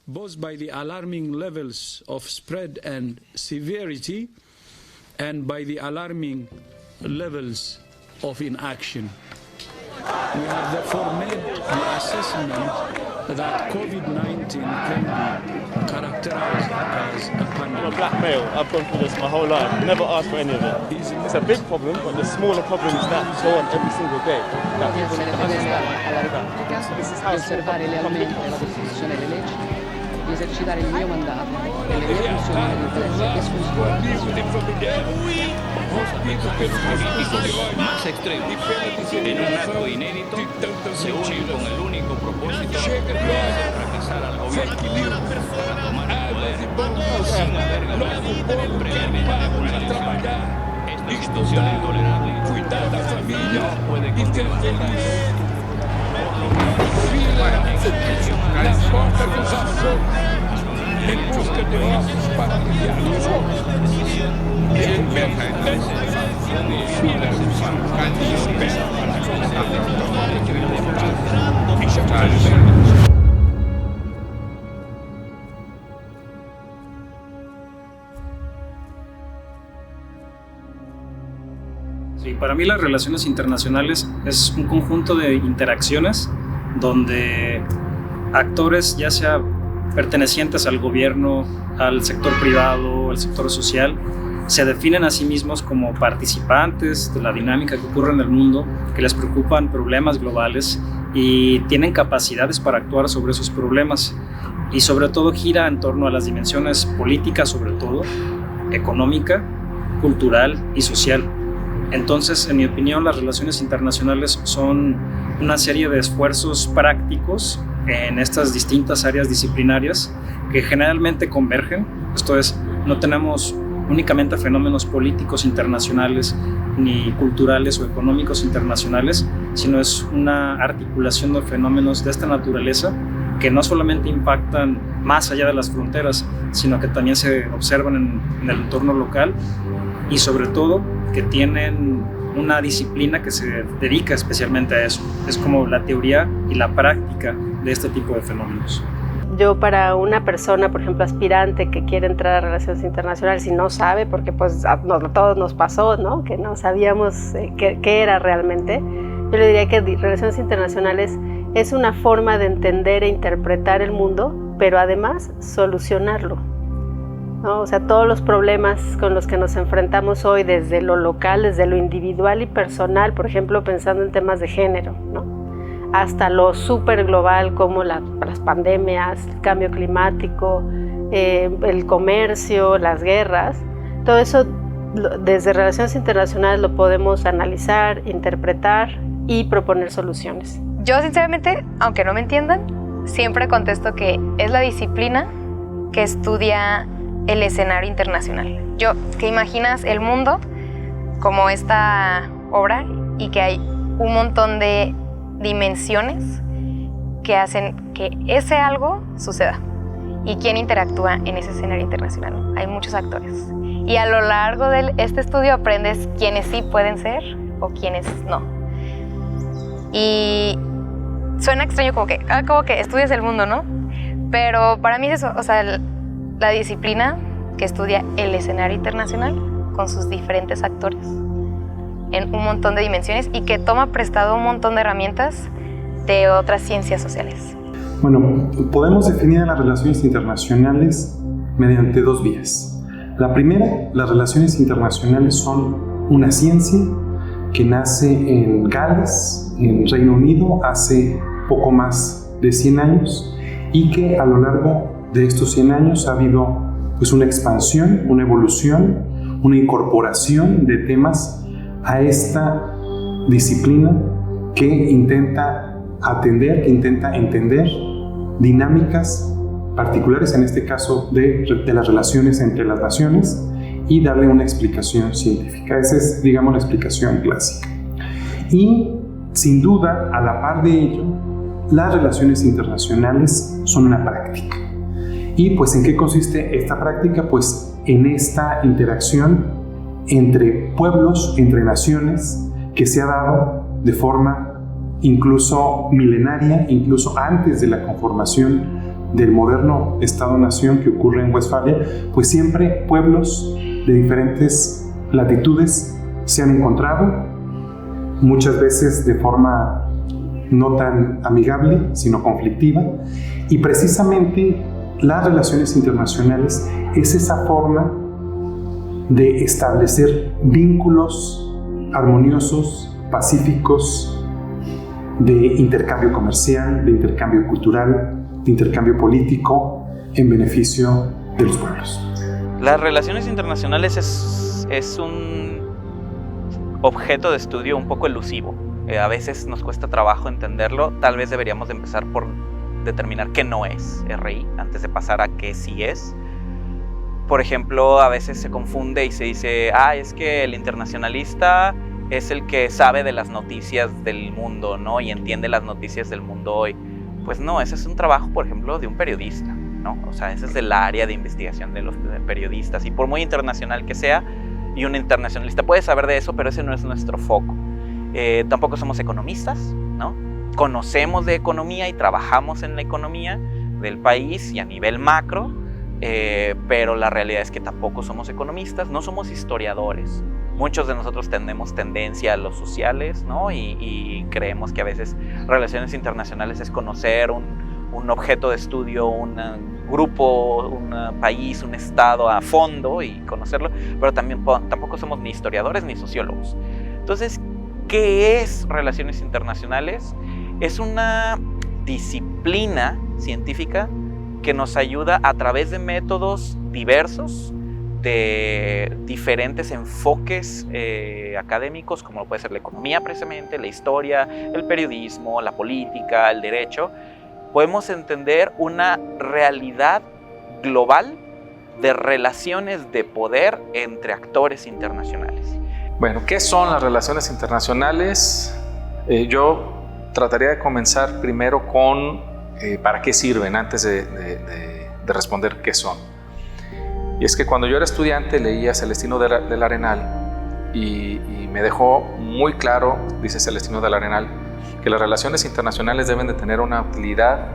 both by the alarming levels of spread and severity and by the alarming levels of inaction. We have therefore made the assessment that COVID-19 can be characterized as a pandemic. I'm a black male. I've gone through this my whole life. Never asked for any of it. It's a big problem, but the smaller problems that go on every single day. That people need to understand. This is how osservare lealmente la Costituzione e le leggi, di esercitare il mio mandato e le mie funzioni nell'interesse esclusivo. Más extremo, en un acto inédito, se unen con el único propósito de fracasar al gobierno para tomar el poder sin haber ganado previamente una elección. Esta situación intolerable no puede continuar. En busca de vasos para aliviar los ojos. El Bergen filas Sí, para mí las relaciones internacionales es un conjunto de interacciones donde actores, ya sea pertenecientes al gobierno, al sector privado, al sector social, se definen a sí mismos como participantes de la dinámica que ocurre en el mundo, que les preocupan problemas globales y tienen capacidades para actuar sobre esos problemas. Y sobre todo gira en torno a las dimensiones políticas, sobre todo, económica, cultural y social. Entonces, en mi opinión, las relaciones internacionales son una serie de esfuerzos prácticos en estas distintas áreas disciplinarias que generalmente convergen. Esto es, no tenemos únicamente fenómenos políticos internacionales ni culturales o económicos internacionales, sino es una articulación de fenómenos de esta naturaleza que no solamente impactan más allá de las fronteras, sino que también se observan en el entorno local y sobre todo que tienen una disciplina que se dedica especialmente a eso. Es como la teoría y la práctica de este tipo de fenómenos. Yo, para una persona, por ejemplo, aspirante que quiere entrar a relaciones internacionales y no sabe, porque pues a todos nos pasó, ¿no? Que no sabíamos qué era realmente, yo le diría que relaciones internacionales es una forma de entender e interpretar el mundo, pero además solucionarlo, ¿no? O sea, todos los problemas con los que nos enfrentamos hoy, desde lo local, desde lo individual y personal, por ejemplo, pensando en temas de género, ¿no? Hasta lo súper global como las pandemias, el cambio climático, el comercio, las guerras. Todo eso desde relaciones internacionales lo podemos analizar, interpretar y proponer soluciones. Yo sinceramente, aunque no me entiendan, siempre contesto que es la disciplina que estudia el escenario internacional. Que imaginas el mundo como esta obra y que hay un montón de dimensiones que hacen que ese algo suceda. ¿Y quién interactúa en ese escenario internacional? Hay muchos actores. Y a lo largo de este estudio aprendes quiénes sí pueden ser o quiénes no. Y suena extraño como que estudias el mundo, ¿no? Pero para mí es eso, o sea, la disciplina que estudia el escenario internacional con sus diferentes actores en un montón de dimensiones y que toma prestado un montón de herramientas de otras ciencias sociales. Bueno, podemos definir a las relaciones internacionales mediante dos vías. La primera, las relaciones internacionales son una ciencia que nace en Gales, en Reino Unido, hace poco más de 100 años y que a lo largo de estos 100 años ha habido pues una expansión, una evolución, una incorporación de temas a esta disciplina que intenta atender, que intenta entender dinámicas particulares, en este caso de las relaciones entre las naciones, y darle una explicación científica. Esa es, digamos, la explicación clásica. Y, sin duda, a la par de ello, las relaciones internacionales son una práctica. ¿Y pues en qué consiste esta práctica? Pues en esta interacción entre pueblos, entre naciones, que se ha dado de forma incluso milenaria, incluso antes de la conformación del moderno Estado-Nación que ocurre en Westfalia, pues siempre pueblos de diferentes latitudes se han encontrado, muchas veces de forma no tan amigable, sino conflictiva, y precisamente las relaciones internacionales es esa forma de establecer vínculos armoniosos, pacíficos, de intercambio comercial, de intercambio cultural, de intercambio político en beneficio de los pueblos. Las relaciones internacionales es un objeto de estudio un poco elusivo. A veces nos cuesta trabajo entenderlo. Tal vez deberíamos de empezar por determinar qué no es RI antes de pasar a qué sí es. Por ejemplo, a veces se confunde y se dice, es que el internacionalista es el que sabe de las noticias del mundo, ¿no? Y entiende las noticias del mundo hoy. Pues no, ese es un trabajo, por ejemplo, de un periodista, ¿no? O sea, ese es del área de investigación de los periodistas. Y por muy internacional que sea, y un internacionalista puede saber de eso, pero ese no es nuestro foco. Tampoco somos economistas, ¿no? Conocemos de economía y trabajamos en la economía del país y a nivel macro, pero la realidad es que tampoco somos economistas, no somos historiadores. Muchos de nosotros tenemos tendencia a los sociales, ¿no? Y creemos que a veces relaciones internacionales es conocer un objeto de estudio, un grupo, un país, un estado a fondo y conocerlo, pero tampoco somos ni historiadores ni sociólogos. Entonces, ¿qué es relaciones internacionales? Es una disciplina científica que nos ayuda a través de métodos diversos, de diferentes enfoques académicos, como lo puede ser la economía precisamente, la historia, el periodismo, la política, el derecho. Podemos entender una realidad global de relaciones de poder entre actores internacionales. Bueno, ¿qué son las relaciones internacionales? Yo trataría de comenzar primero con para qué sirven antes de responder qué son. Y es que cuando yo era estudiante leía Celestino del Arenal y me dejó muy claro, dice Celestino del Arenal, que las relaciones internacionales deben de tener una utilidad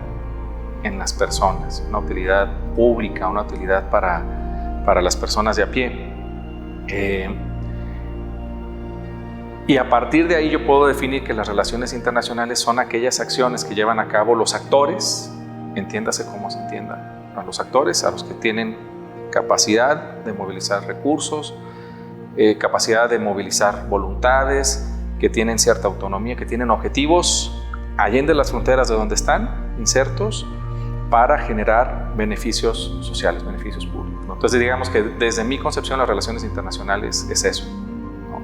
en las personas, una utilidad pública, una utilidad para las personas de a pie. Y a partir de ahí yo puedo definir que las relaciones internacionales son aquellas acciones que llevan a cabo los actores, entiéndase como se entienda, a los actores, a los que tienen capacidad de movilizar recursos, capacidad de movilizar voluntades, que tienen cierta autonomía, que tienen objetivos allende las fronteras de donde están insertos para generar beneficios sociales, beneficios públicos, ¿no? Entonces digamos que desde mi concepción las relaciones internacionales es eso, ¿no?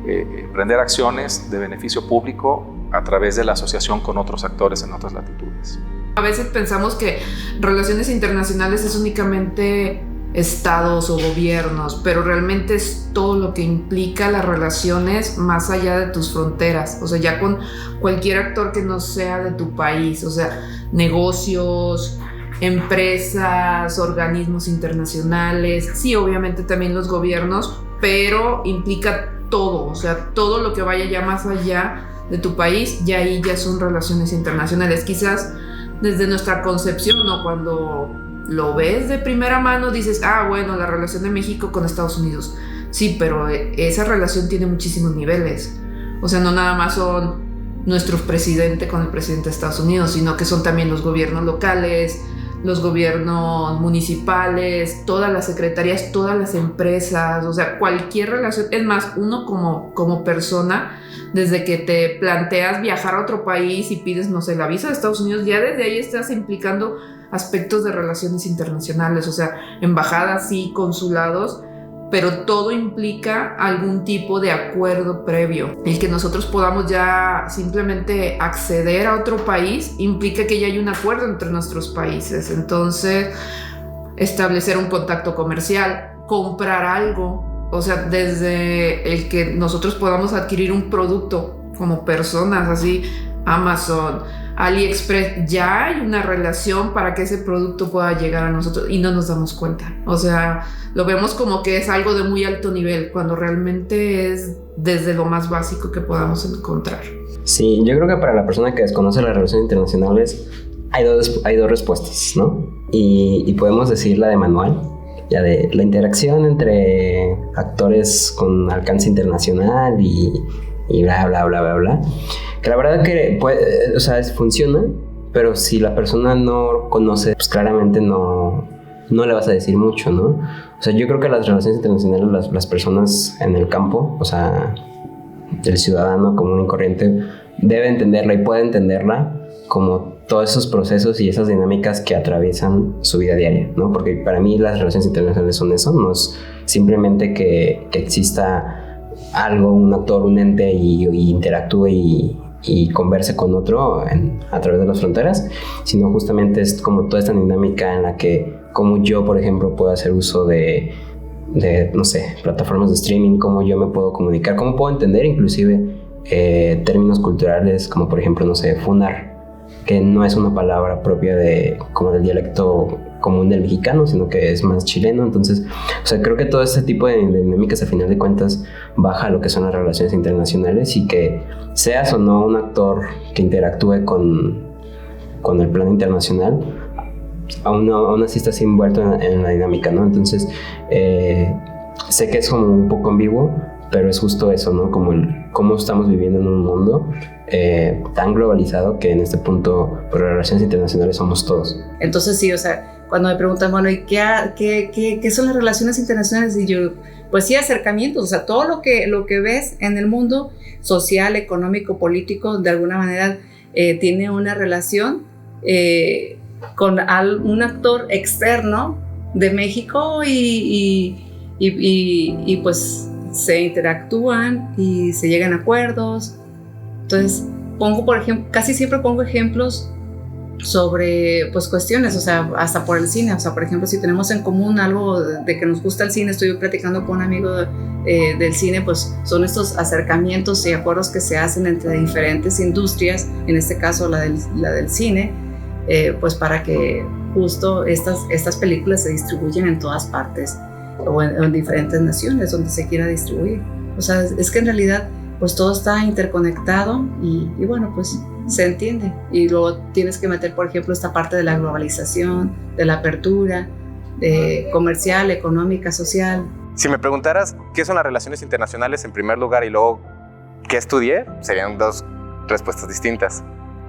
Emprender acciones de beneficio público a través de la asociación con otros actores en otras latitudes. A veces pensamos que relaciones internacionales es únicamente estados o gobiernos, pero realmente es todo lo que implica las relaciones más allá de tus fronteras, o sea, ya con cualquier actor que no sea de tu país, o sea, negocios, empresas, organismos internacionales, sí, obviamente también los gobiernos, pero implica todo, o sea, todo lo que vaya ya más allá de tu país, ya ahí ya son relaciones internacionales. Quizás desde nuestra concepción, ¿no? Cuando lo ves de primera mano dices, bueno, la relación de México con Estados Unidos. Sí, pero esa relación tiene muchísimos niveles. O sea, no nada más son nuestro presidente con el presidente de Estados Unidos, sino que son también los gobiernos locales, los gobiernos municipales, todas las secretarías, todas las empresas, o sea, cualquier relación. Es más, uno como persona, desde que te planteas viajar a otro país y pides, no sé, la visa de Estados Unidos, ya desde ahí estás implicando aspectos de relaciones internacionales, o sea, embajadas, sí, consulados, pero todo implica algún tipo de acuerdo previo. El que nosotros podamos ya simplemente acceder a otro país implica que ya hay un acuerdo entre nuestros países. Entonces, establecer un contacto comercial, comprar algo, o sea, desde el que nosotros podamos adquirir un producto como personas, así, Amazon, AliExpress, ya hay una relación para que ese producto pueda llegar a nosotros y no nos damos cuenta. O sea, lo vemos como que es algo de muy alto nivel, cuando realmente es desde lo más básico que podamos encontrar. Sí, yo creo que para la persona que desconoce las relaciones internacionales, hay dos respuestas, ¿no? Y podemos decir la de manual, ya de la interacción entre actores con alcance internacional y bla, bla, bla, bla, bla. Que la verdad que funciona, pero si la persona no conoce, pues claramente no le vas a decir mucho, ¿no? O sea, yo creo que las relaciones internacionales, las personas en el campo, o sea, el ciudadano común y corriente, debe entenderla y puede entenderla como todos esos procesos y esas dinámicas que atraviesan su vida diaria, ¿no? Porque para mí las relaciones internacionales son eso, no es simplemente que exista algo, un actor, un ente y interactúe y converse con otro a través de las fronteras, sino justamente es como toda esta dinámica en la que, como yo, por ejemplo, puedo hacer uso de no sé, plataformas de streaming, cómo yo me puedo comunicar, cómo puedo entender inclusive términos culturales, como por ejemplo, no sé, funar, que no es una palabra propia como del dialecto común del mexicano, sino que es más chileno. Entonces, o sea, creo que todo este tipo de dinámicas, a final de cuentas, baja a lo que son las relaciones internacionales, y que seas o no un actor que interactúe con el plano internacional, aún así estás envuelto en la dinámica, ¿no? Entonces, sé que es como un poco ambiguo, pero es justo eso, ¿no? Como cómo estamos viviendo en un mundo tan globalizado que en este punto, por las relaciones internacionales, somos todos. Entonces sí, o sea, cuando me preguntan, bueno, ¿y qué son las relaciones internacionales? Y yo, pues sí, acercamientos, o sea, todo lo que ves en el mundo social, económico, político, de alguna manera tiene una relación con un actor externo de México y pues se interactúan y se llegan a acuerdos. Entonces por ejemplo, casi siempre pongo ejemplos sobre pues cuestiones, o sea, hasta por el cine, o sea, por ejemplo, si tenemos en común algo de que nos gusta el cine, estoy platicando con un amigo del cine, pues son estos acercamientos y acuerdos que se hacen entre diferentes industrias, en este caso la del cine, pues para que justo estas películas se distribuyen en todas partes o en diferentes naciones donde se quiera distribuir. O sea, es que en realidad pues todo está interconectado y bueno, pues se entiende. Y luego tienes que meter, por ejemplo, esta parte de la globalización, de la apertura comercial, económica, social. Si me preguntaras qué son las relaciones internacionales en primer lugar y luego qué estudié, serían dos respuestas distintas.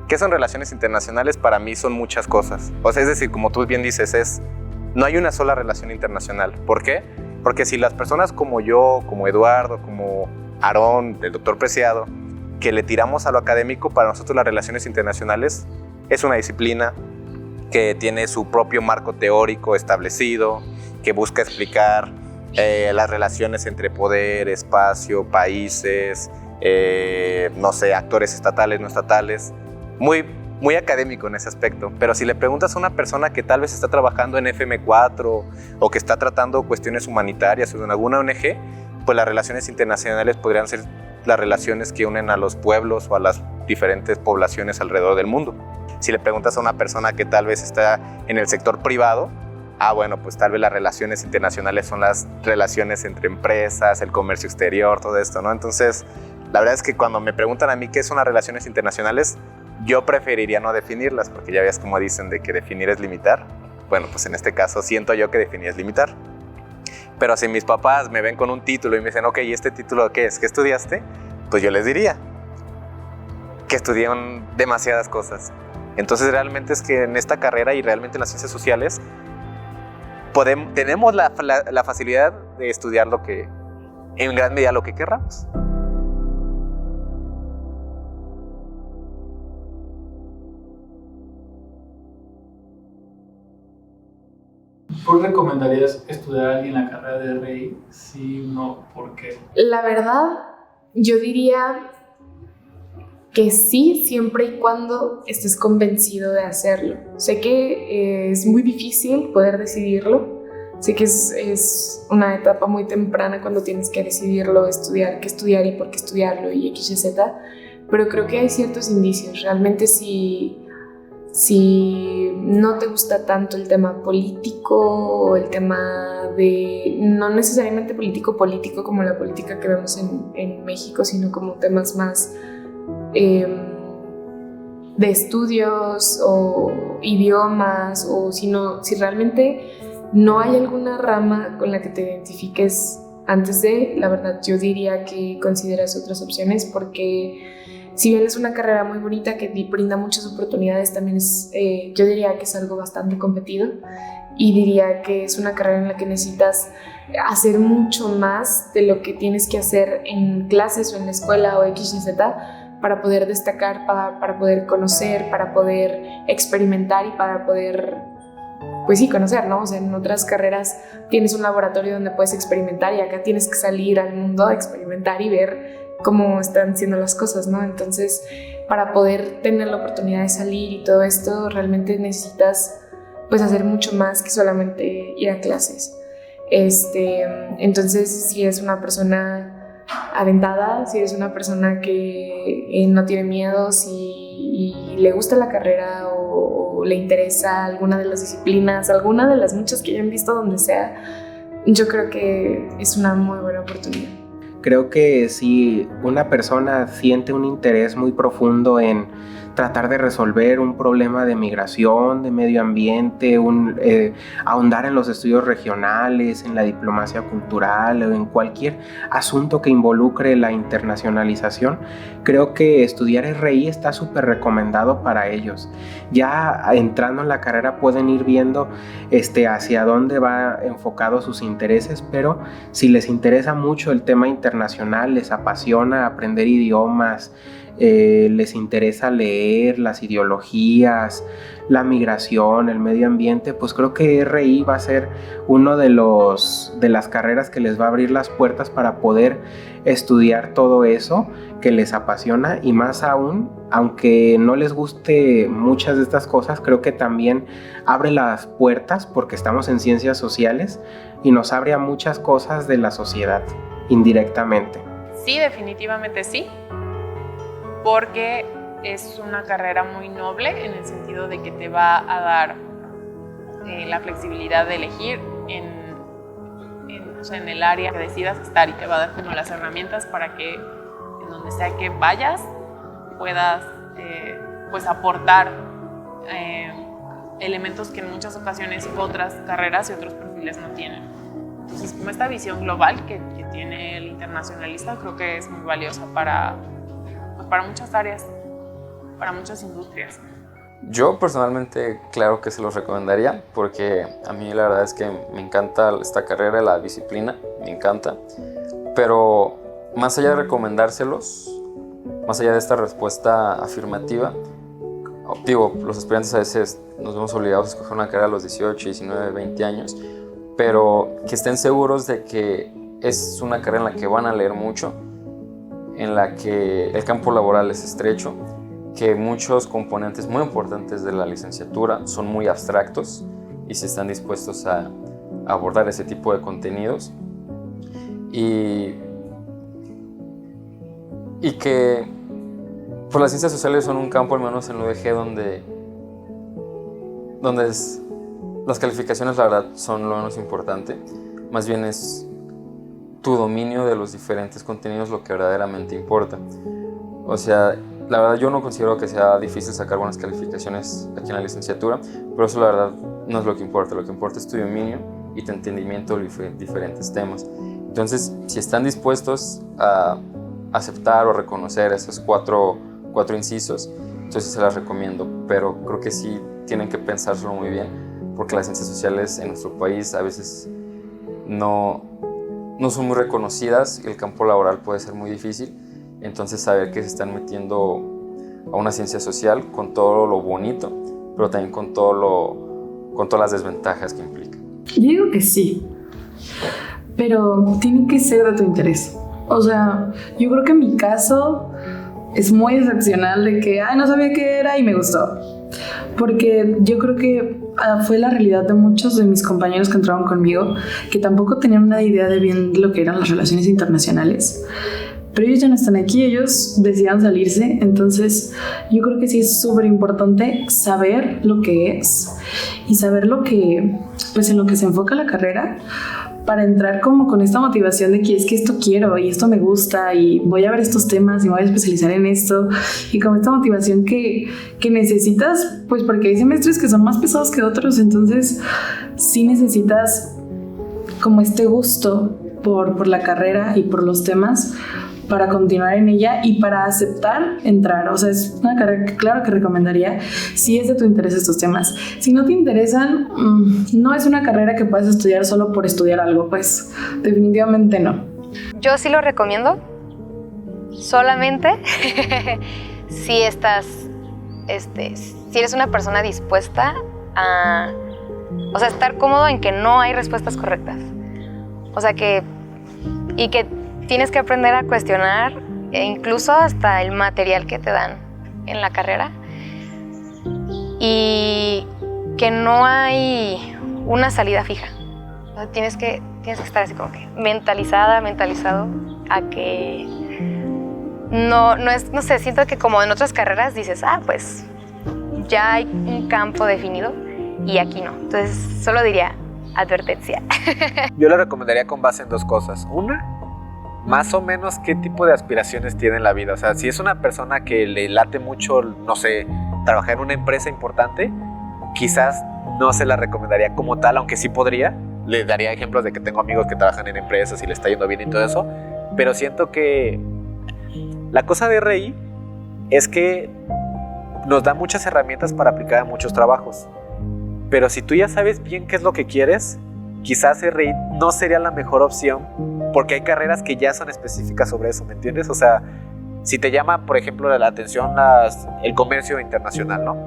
¿Qué son relaciones internacionales? Para mí son muchas cosas. O sea, es decir, como tú bien dices, no hay una sola relación internacional. ¿Por qué? Porque si las personas como yo, como Eduardo, como Aarón, el doctor Preciado, que le tiramos a lo académico, para nosotros las relaciones internacionales es una disciplina que tiene su propio marco teórico establecido, que busca explicar las relaciones entre poder, espacio, países, no sé, actores estatales, no estatales, muy académico en ese aspecto. Pero si le preguntas a una persona que tal vez está trabajando en FM4 o que está tratando cuestiones humanitarias o en alguna ONG, pues las relaciones internacionales podrían ser las relaciones que unen a los pueblos o a las diferentes poblaciones alrededor del mundo. Si le preguntas a una persona que tal vez está en el sector privado, bueno, pues tal vez las relaciones internacionales son las relaciones entre empresas, el comercio exterior, todo esto, ¿no? Entonces, la verdad es que cuando me preguntan a mí qué son las relaciones internacionales, yo preferiría no definirlas, porque ya ves como dicen de que definir es limitar. Bueno, pues en este caso siento yo que definir es limitar. Pero si mis papás me ven con un título y me dicen, ok, ¿y este título qué es? ¿Qué estudiaste? Pues yo les diría que estudié demasiadas cosas. Entonces realmente es que en esta carrera y realmente en las ciencias sociales tenemos la facilidad de estudiar en gran medida lo que querramos. ¿Tú recomendarías estudiar a alguien la carrera de RI? Sí, no, ¿por qué? La verdad, yo diría que sí, siempre y cuando estés convencido de hacerlo. Sé que es muy difícil poder decidirlo. Sé que es una etapa muy temprana cuando tienes que decidirlo, qué estudiar y por qué estudiarlo y X, Y, Z. Pero creo que hay ciertos indicios. Realmente si no te gusta tanto el tema político o el tema no necesariamente político como la política que vemos en México, sino como temas más de estudios o idiomas, o si realmente no hay alguna rama con la que te identifiques antes de, la verdad yo diría que consideras otras opciones, porque si bien es una carrera muy bonita que brinda muchas oportunidades, también yo diría que es algo bastante competido, y diría que es una carrera en la que necesitas hacer mucho más de lo que tienes que hacer en clases o en la escuela o X y Z para poder destacar, para poder conocer, para poder experimentar y para poder, pues sí, conocer, ¿no? O sea, en otras carreras tienes un laboratorio donde puedes experimentar, y acá tienes que salir al mundo a experimentar y ver cómo están siendo las cosas, ¿no? Entonces, para poder tener la oportunidad de salir y todo esto, realmente necesitas pues hacer mucho más que solamente ir a clases. Entonces, si eres una persona aventada, si eres una persona que no tiene miedos y le gusta la carrera o le interesa alguna de las disciplinas, alguna de las muchas que ya han visto donde sea, yo creo que es una muy buena oportunidad. Creo que si una persona siente un interés muy profundo en tratar de resolver un problema de migración, de medio ambiente, ahondar en los estudios regionales, en la diplomacia cultural o en cualquier asunto que involucre la internacionalización, creo que estudiar RI está súper recomendado para ellos. Ya entrando en la carrera pueden ir viendo hacia dónde va enfocado sus intereses, pero si les interesa mucho el tema internacional, les apasiona aprender idiomas, les interesa leer las ideologías, la migración, el medio ambiente, pues creo que RI va a ser uno de las carreras que les va a abrir las puertas para poder estudiar todo eso que les apasiona, y más aún, aunque no les guste muchas de estas cosas, creo que también abre las puertas, porque estamos en ciencias sociales, y nos abre a muchas cosas de la sociedad indirectamente. Sí, definitivamente sí, porque es una carrera muy noble en el sentido de que te va a dar la flexibilidad de elegir en el área que decidas estar, y te va a dar como las herramientas para que en donde sea que vayas puedas pues aportar elementos que en muchas ocasiones otras carreras y otros perfiles no tienen. Entonces, como esta visión global que tiene el internacionalista, creo que es muy valiosa para muchas áreas, para muchas industrias. Yo personalmente, claro que se los recomendaría, porque a mí la verdad es que me encanta esta carrera, la disciplina, me encanta, pero más allá de recomendárselos, más allá de esta respuesta afirmativa, digo, los aspirantes a veces nos vemos obligados a escoger una carrera a los 18, 19, 20 años, pero que estén seguros de que es una carrera en la que van a leer mucho, en la que el campo laboral es estrecho, que muchos componentes muy importantes de la licenciatura son muy abstractos, y si están dispuestos a abordar ese tipo de contenidos, y que pues, las ciencias sociales son un campo, al menos en la UDG, donde las calificaciones, la verdad, son lo menos importante. Más bien es tu dominio de los diferentes contenidos lo que verdaderamente importa. O sea, la verdad yo no considero que sea difícil sacar buenas calificaciones aquí en la licenciatura, pero eso la verdad no es lo que importa. Lo que importa es tu dominio y tu entendimiento de diferentes temas. Entonces, si están dispuestos a aceptar o reconocer esos cuatro incisos, entonces se las recomiendo, pero creo que sí tienen que pensárselo muy bien, porque las ciencias sociales en nuestro país a veces no son muy reconocidas y el campo laboral puede ser muy difícil. Entonces, saber que se están metiendo a una ciencia social con todo lo bonito, pero también con todas las desventajas que implica. Yo digo que sí, pero tiene que ser de tu interés. O sea, yo creo que en mi caso es muy excepcional de que, no sabía qué era y me gustó. Porque yo creo que fue la realidad de muchos de mis compañeros que entraron conmigo, que tampoco tenían una idea de bien lo que eran las relaciones internacionales. Pero ellos ya no están aquí, ellos decidieron salirse. Entonces yo creo que sí es súper importante saber lo que es y saber lo que, pues en lo que se enfoca la carrera, para entrar como con esta motivación de que es que esto quiero y esto me gusta y voy a ver estos temas y me voy a especializar en esto, y con esta motivación que necesitas, pues porque hay semestres que son más pesados que otros, entonces sí necesitas como este gusto por la carrera y por los temas para continuar en ella y para aceptar entrar. O sea, es una carrera que claro que recomendaría si es de tu interés estos temas. Si no te interesan, no es una carrera que puedas estudiar solo por estudiar algo, pues definitivamente no. Yo sí lo recomiendo, solamente si estás, si eres una persona dispuesta a, o sea, estar cómodo en que no hay respuestas correctas. O sea, que tienes que aprender a cuestionar incluso hasta el material que te dan en la carrera, y que no hay una salida fija. O sea, tienes que estar así como que mentalizado a que no sé, siento que como en otras carreras dices, pues ya hay un campo definido y aquí no. Entonces solo diría advertencia. Yo le recomendaría con base en dos cosas. Una, más o menos qué tipo de aspiraciones tiene en la vida. O sea, si es una persona que le late mucho, no sé, trabajar en una empresa importante, quizás no se la recomendaría como tal, aunque sí podría. Le daría ejemplos de que tengo amigos que trabajan en empresas y le está yendo bien y todo eso, pero siento que la cosa de RI es que nos da muchas herramientas para aplicar a muchos trabajos, pero si tú ya sabes bien qué es lo que quieres, quizás RI no sería la mejor opción, porque hay carreras que ya son específicas sobre eso, ¿me entiendes? O sea, si te llama, por ejemplo, la atención el comercio internacional, ¿no?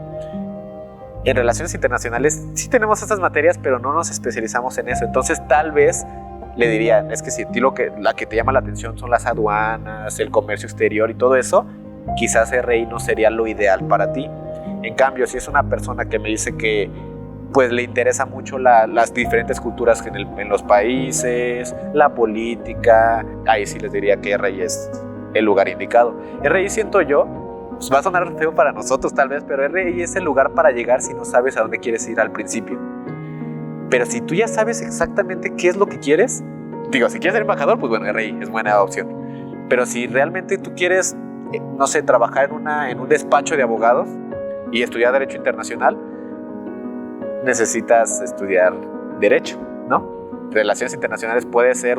En relaciones internacionales sí tenemos estas materias, pero no nos especializamos en eso. Entonces tal vez le diría, es que si a ti la que te llama la atención son las aduanas, el comercio exterior y todo eso, quizás RI no sería lo ideal para ti. En cambio, si es una persona que me dice que pues le interesa mucho las diferentes culturas en los países, la política, ahí sí les diría que RI es el lugar indicado. RI, siento yo, pues va a sonar feo para nosotros tal vez, pero RI es el lugar para llegar si no sabes a dónde quieres ir al principio. Pero si tú ya sabes exactamente qué es lo que quieres, digo, si quieres ser embajador, pues bueno, RI es buena opción. Pero si realmente tú quieres, no sé, trabajar en un despacho de abogados y estudiar Derecho Internacional, necesitas estudiar Derecho, ¿no? Relaciones Internacionales puede ser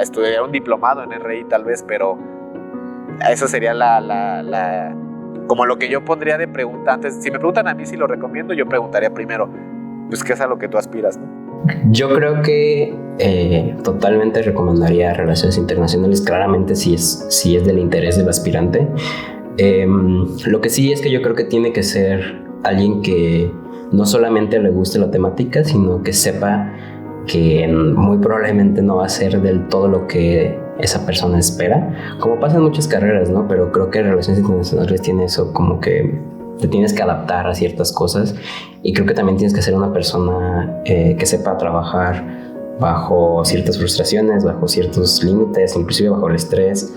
estudiar un diplomado en RI tal vez, pero eso sería como lo que yo pondría de pregunta antes. Si me preguntan a mí si lo recomiendo, yo preguntaría primero, pues qué es a lo que tú aspiras, ¿no? Yo creo que totalmente recomendaría Relaciones Internacionales, claramente si es del interés del aspirante. Lo que sí es que yo creo que tiene que ser alguien que no solamente le guste la temática, sino que sepa que muy probablemente no va a ser del todo lo que esa persona espera, como pasa en muchas carreras, ¿no? Pero creo que Relaciones Internacionales tiene eso, como que te tienes que adaptar a ciertas cosas, y creo que también tienes que ser una persona que sepa trabajar bajo ciertas frustraciones, bajo ciertos límites, inclusive bajo el estrés.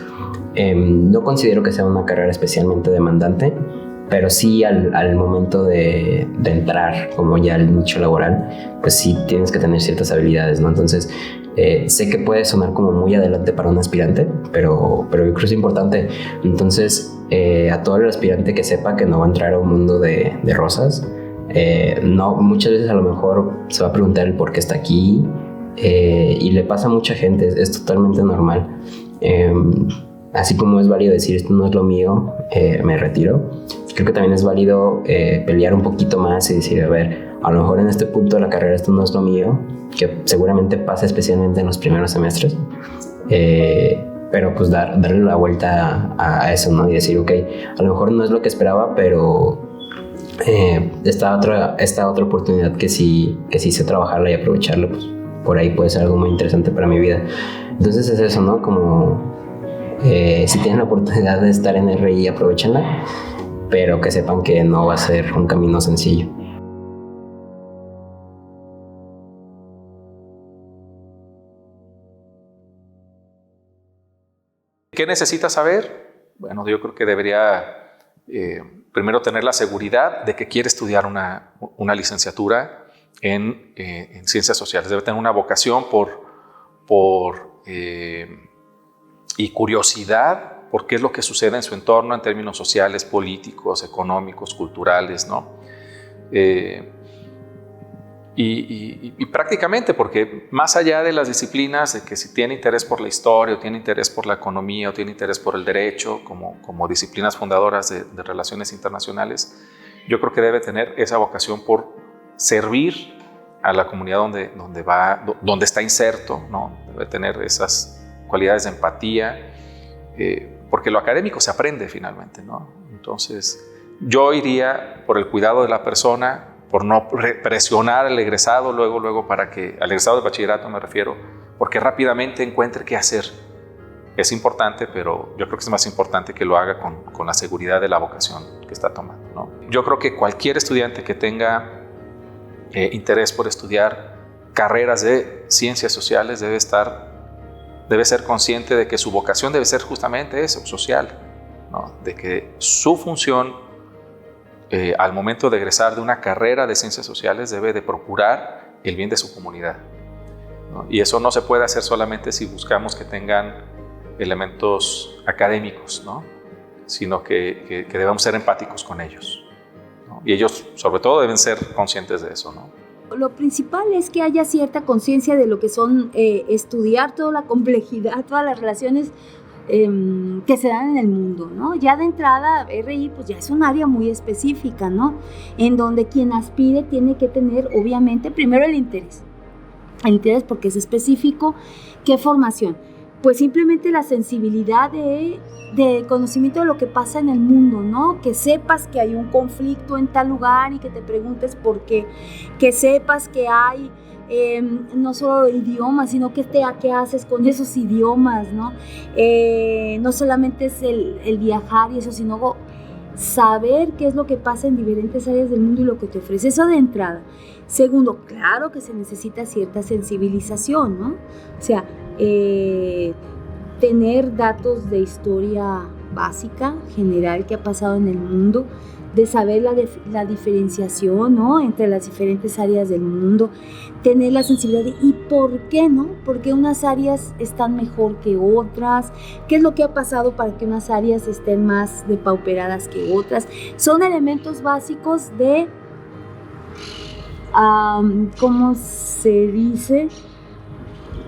No considero que sea una carrera especialmente demandante, pero sí al momento de entrar como ya al nicho laboral, pues sí tienes que tener ciertas habilidades, ¿no? Entonces sé que puede sonar como muy adelante para un aspirante, pero yo creo que es importante. Entonces a todo el aspirante que sepa que no va a entrar a un mundo de rosas, no, muchas veces a lo mejor se va a preguntar el por qué está aquí, y le pasa a mucha gente, es totalmente normal. Así como es válido decir esto no es lo mío, me retiro, creo que también es válido pelear un poquito más y decir, a ver, a lo mejor en este punto de la carrera esto no es lo mío, que seguramente pasa especialmente en los primeros semestres, pero pues darle la vuelta a eso, ¿no? Y decir, ok, a lo mejor no es lo que esperaba, pero esta otra oportunidad que sí sé trabajarla y aprovecharla, pues por ahí puede ser algo muy interesante para mi vida. Entonces es eso, ¿no? Como si tienen la oportunidad de estar en RI, aprovechenla, pero que sepan que no va a ser un camino sencillo. ¿Qué necesitas saber? Bueno, yo creo que debería primero tener la seguridad de que quiere estudiar una licenciatura en ciencias sociales. Debe tener una vocación y curiosidad por qué es lo que sucede en su entorno en términos sociales, políticos, económicos, culturales, ¿no? Y prácticamente porque más allá de las disciplinas, de que si tiene interés por la historia, o tiene interés por la economía, o tiene interés por el derecho, como disciplinas fundadoras de relaciones internacionales, yo creo que debe tener esa vocación por servir a la comunidad donde está inserto, ¿no? Debe tener esas cualidades de empatía, porque lo académico se aprende finalmente, ¿no? Entonces, yo iría por el cuidado de la persona, por no presionar al egresado luego para que, al egresado de bachillerato me refiero, porque rápidamente encuentre qué hacer. Es importante, pero yo creo que es más importante que lo haga con la seguridad de la vocación que está tomando, ¿no? Yo creo que cualquier estudiante que tenga interés por estudiar carreras de ciencias sociales debe ser consciente de que su vocación debe ser justamente eso, social, ¿no? De que su función al momento de egresar de una carrera de ciencias sociales debe de procurar el bien de su comunidad, ¿no? Y eso no se puede hacer solamente si buscamos que tengan elementos académicos, ¿no? Sino que debemos ser empáticos con ellos, ¿no? Y ellos sobre todo deben ser conscientes de eso, ¿no? Lo principal es que haya cierta conciencia de lo que son estudiar toda la complejidad, todas las relaciones que se dan en el mundo, ¿no? Ya de entrada, RI pues ya es un área muy específica, ¿no? En donde quien aspire tiene que tener, obviamente, primero el interés porque es específico. ¿Qué formación? Pues simplemente la sensibilidad de conocimiento de lo que pasa en el mundo, ¿no? Que sepas que hay un conflicto en tal lugar y que te preguntes por qué. Que sepas que hay no solo idiomas, sino que qué haces con esos idiomas, ¿no? No solamente es el viajar y eso, sino saber qué es lo que pasa en diferentes áreas del mundo y lo que te ofrece. Eso de entrada. Segundo, claro que se necesita cierta sensibilización, ¿no? O sea, tener datos de historia básica, general, que ha pasado en el mundo, de saber la diferenciación, ¿no? Entre las diferentes áreas del mundo, tener la sensibilidad de ¿y por qué, no? ¿Por qué unas áreas están mejor que otras? ¿Qué es lo que ha pasado para que unas áreas estén más depauperadas que otras? Son elementos básicos de, ¿cómo se dice?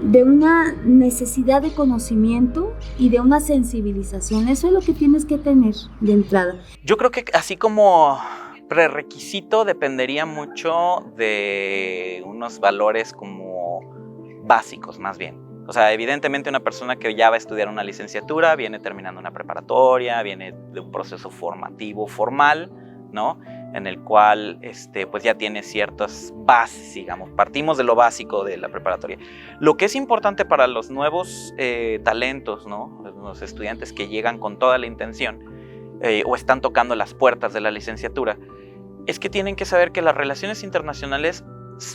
De una necesidad de conocimiento y de una sensibilización. Eso es lo que tienes que tener de entrada. Yo creo que así como prerequisito dependería mucho de unos valores como básicos, más bien. O sea, evidentemente una persona que ya va a estudiar una licenciatura viene terminando una preparatoria, viene de un proceso formativo formal, ¿no? En el cual pues ya tiene ciertas bases, digamos. Partimos de lo básico de la preparatoria. Lo que es importante para los nuevos talentos, ¿no? Los estudiantes que llegan con toda la intención o están tocando las puertas de la licenciatura, es que tienen que saber que las relaciones internacionales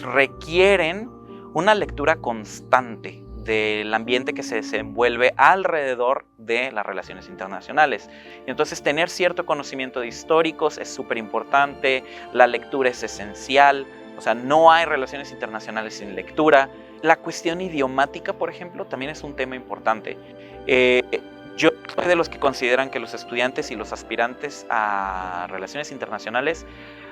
requieren una lectura constante del ambiente que se desenvuelve alrededor de las relaciones internacionales. Y entonces tener cierto conocimiento de históricos es súper importante, la lectura es esencial, o sea, no hay relaciones internacionales sin lectura. La cuestión idiomática, por ejemplo, también es un tema importante. Yo soy de los que consideran que los estudiantes y los aspirantes a relaciones internacionales,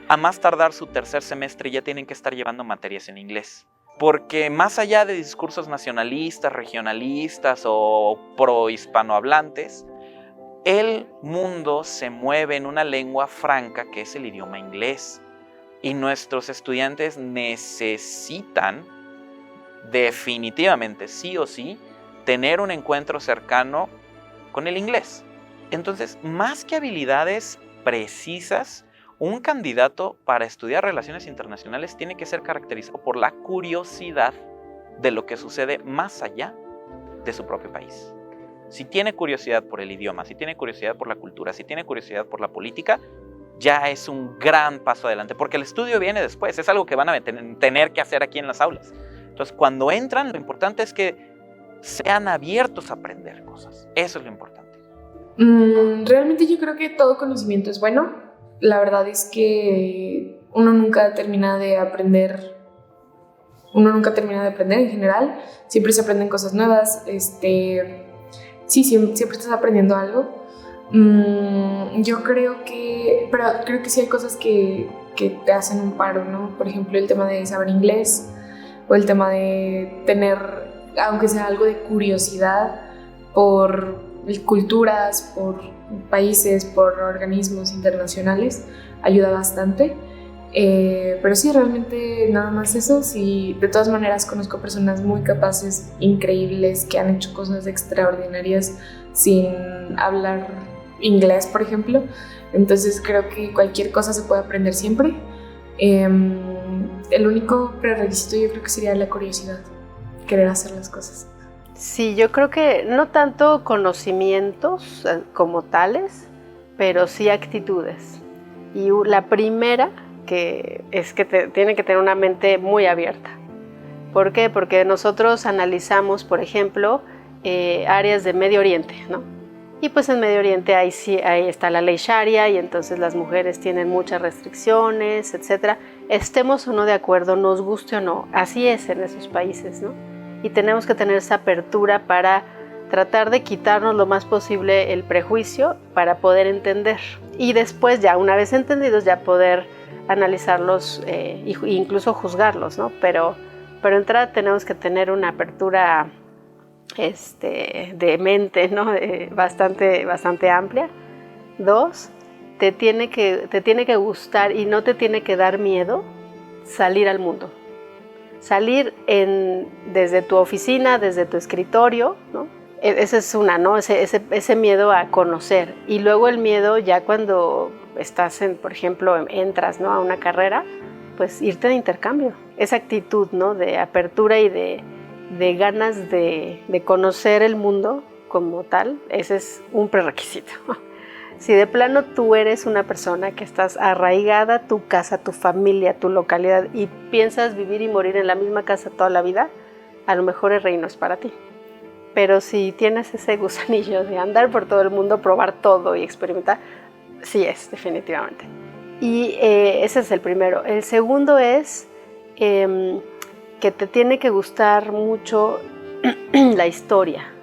a más tardar su tercer semestre, ya tienen que estar llevando materias en inglés. Porque más allá de discursos nacionalistas, regionalistas o pro-hispanohablantes, el mundo se mueve en una lengua franca que es el idioma inglés. Y nuestros estudiantes necesitan definitivamente, sí o sí, tener un encuentro cercano con el inglés. Entonces, más que habilidades precisas, un candidato para estudiar relaciones internacionales tiene que ser caracterizado por la curiosidad de lo que sucede más allá de su propio país. Si tiene curiosidad por el idioma, si tiene curiosidad por la cultura, si tiene curiosidad por la política, ya es un gran paso adelante, porque el estudio viene después, es algo que van a tener que hacer aquí en las aulas. Entonces, cuando entran, lo importante es que sean abiertos a aprender cosas. Eso es lo importante. Realmente yo creo que todo conocimiento es bueno. La verdad es que uno nunca termina de aprender uno nunca termina de aprender en general, siempre se aprenden cosas nuevas, sí, siempre estás aprendiendo algo. Yo creo que sí hay cosas que te hacen un paro, ¿no? Por ejemplo, el tema de saber inglés o el tema de tener, aunque sea algo de curiosidad por culturas, por países, por organismos internacionales, ayuda bastante. Pero sí, realmente nada más eso. Sí, de todas maneras conozco personas muy capaces, increíbles, que han hecho cosas extraordinarias sin hablar inglés, por ejemplo. Entonces creo que cualquier cosa se puede aprender siempre. El único prerequisito yo creo que sería la curiosidad, querer hacer las cosas. Sí, yo creo que no tanto conocimientos como tales, pero sí actitudes. Y la primera que es que tiene que tener una mente muy abierta. ¿Por qué? Porque nosotros analizamos, por ejemplo, áreas de Medio Oriente, ¿no? Y pues en Medio Oriente ahí está la ley Sharia y entonces las mujeres tienen muchas restricciones, etc. Estemos o no de acuerdo, nos guste o no, así es en esos países, ¿no? Y tenemos que tener esa apertura para tratar de quitarnos lo más posible el prejuicio para poder entender. Y después ya, una vez entendidos, ya poder analizarlos e incluso juzgarlos, ¿no? Pero entrada tenemos que tener una apertura de mente, ¿no? Bastante amplia. 2, te tiene que gustar y no te tiene que dar miedo salir al mundo. Salir desde tu oficina, desde tu escritorio, ¿no? Esa es una, ¿no? Ese miedo a conocer. Y luego el miedo ya cuando estás, por ejemplo, entras, ¿no?, a una carrera, pues irte de intercambio. Esa actitud, ¿no?, de apertura y de ganas de conocer el mundo como tal, ese es un prerequisito. Si de plano tú eres una persona que estás arraigada a tu casa, tu familia, tu localidad y piensas vivir y morir en la misma casa toda la vida, a lo mejor el reino es para ti. Pero si tienes ese gusanillo de andar por todo el mundo, probar todo y experimentar, sí es, definitivamente. Y ese es el primero. El segundo es que te tiene que gustar mucho la historia.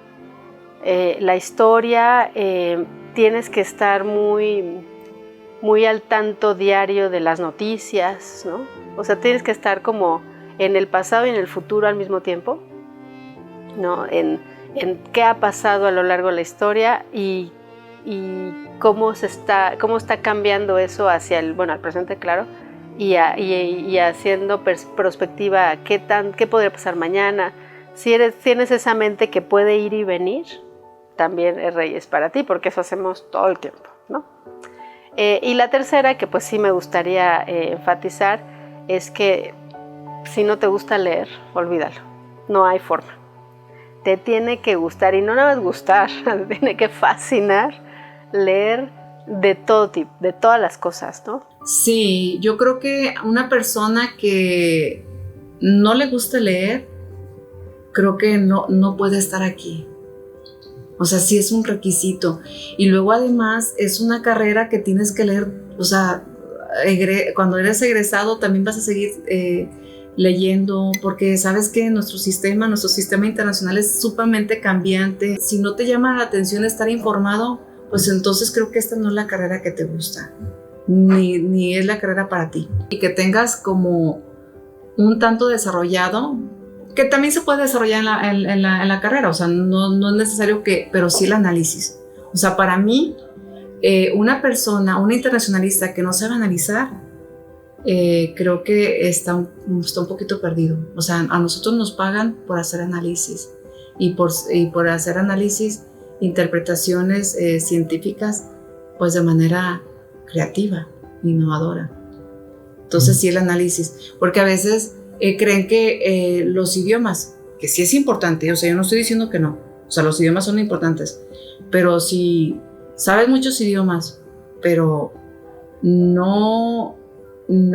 Tienes que estar muy, muy al tanto diario de las noticias, ¿no? O sea, tienes que estar como en el pasado y en el futuro al mismo tiempo, ¿no? En qué ha pasado a lo largo de la historia y cómo está cambiando eso hacia al presente, claro, y haciendo perspectiva qué podría pasar mañana. Si tienes esa mente que puede ir y venir, también el rey es para ti, porque eso hacemos todo el tiempo, ¿no? Y la tercera, que pues sí me gustaría enfatizar, es que si no te gusta leer, olvídalo, no hay forma. Te tiene que gustar, y no nada más gustar, te tiene que fascinar leer de todo tipo, de todas las cosas, ¿no? Sí, yo creo que una persona que no le gusta leer, creo que no puede estar aquí. O sea, sí es un requisito. Y luego además es una carrera que tienes que leer, o sea, cuando eres egresado también vas a seguir leyendo, porque sabes que nuestro sistema internacional es sumamente cambiante. Si no te llama la atención estar informado, pues entonces creo que esta no es la carrera que te gusta, ni es la carrera para ti. Y que tengas como un tanto desarrollado, que también se puede desarrollar en la carrera, o sea, no es necesario pero sí el análisis. O sea, para mí, una internacionalista que no sabe analizar, creo que está un poquito perdido. O sea, a nosotros nos pagan por hacer análisis y por hacer análisis, interpretaciones científicas, pues de manera creativa, innovadora. Entonces sí el análisis, porque a veces creen que los idiomas, que sí es importante, o sea, yo no estoy diciendo que no, o sea, los idiomas son importantes, pero si sabes muchos idiomas, pero no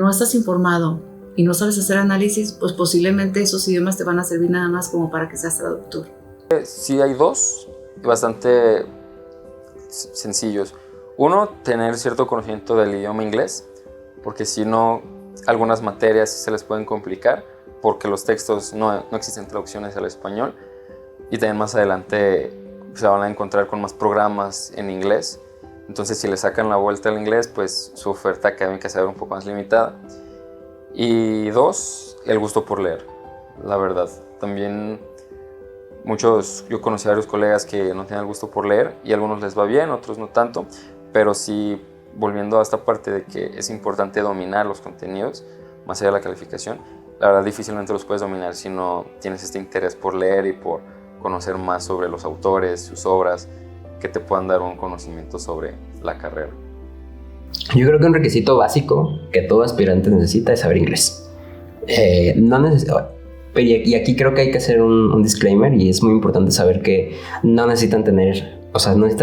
estás informado y no sabes hacer análisis, pues posiblemente esos idiomas te van a servir nada más como para que seas traductor. Sí, hay dos bastante sencillos. Uno, tener cierto conocimiento del idioma inglés, porque si no, algunas materias se les pueden complicar, porque los textos no existen traducciones al español, y también más adelante se van a encontrar con más programas en inglés. Entonces, si le sacan la vuelta al inglés, pues su oferta académica se va a ver un poco más limitada. Y 2, el gusto por leer, la verdad. También yo conocí a varios colegas que no tienen el gusto por leer, y a algunos les va bien, otros no tanto, pero sí, volviendo a esta parte de que es importante dominar los contenidos, más allá de la calificación, la verdad difícilmente los puedes dominar si no tienes este interés por leer y por conocer más sobre los autores, sus obras, que te puedan dar un conocimiento sobre la carrera. Yo creo que un requisito básico que todo aspirante necesita es saber inglés. Y aquí creo que hay que hacer un disclaimer, y es muy importante saber que no necesitan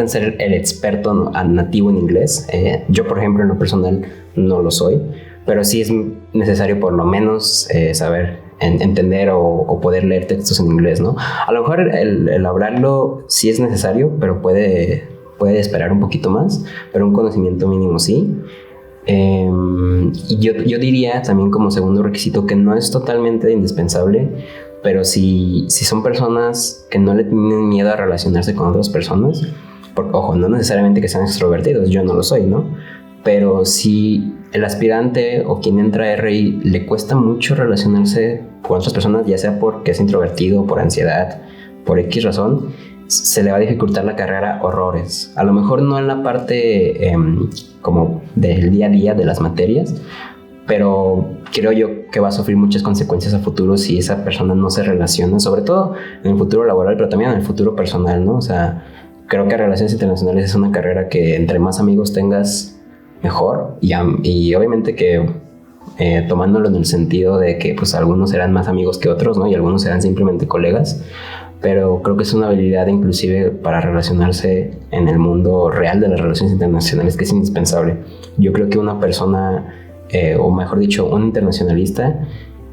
ser el experto nativo en inglés. Yo, por ejemplo, en lo personal no lo soy, pero sí es necesario por lo menos saber entender o poder leer textos en inglés, ¿no? A lo mejor el hablarlo sí es necesario, pero puede esperar un poquito más, pero un conocimiento mínimo sí. Y yo diría también como segundo requisito que no es totalmente indispensable, pero si son personas que no le tienen miedo a relacionarse con otras personas, porque, ojo, no necesariamente que sean extrovertidos, yo no lo soy, ¿no? Pero si el aspirante o quien entra a RI le cuesta mucho relacionarse con otras personas, ya sea porque es introvertido, por ansiedad, por X razón, se le va a dificultar la carrera horrores. A lo mejor no en la parte como del día a día de las materias, pero creo yo que va a sufrir muchas consecuencias a futuro si esa persona no se relaciona, sobre todo en el futuro laboral, pero también en el futuro personal, ¿no? O sea, creo que Relaciones Internacionales es una carrera que entre más amigos tengas, mejor, y obviamente que tomándolo en el sentido de que pues algunos serán más amigos que otros, ¿no? Y algunos serán simplemente colegas, pero creo que es una habilidad inclusive para relacionarse en el mundo real de las relaciones internacionales que es indispensable. Yo creo que una persona, o mejor dicho, un internacionalista,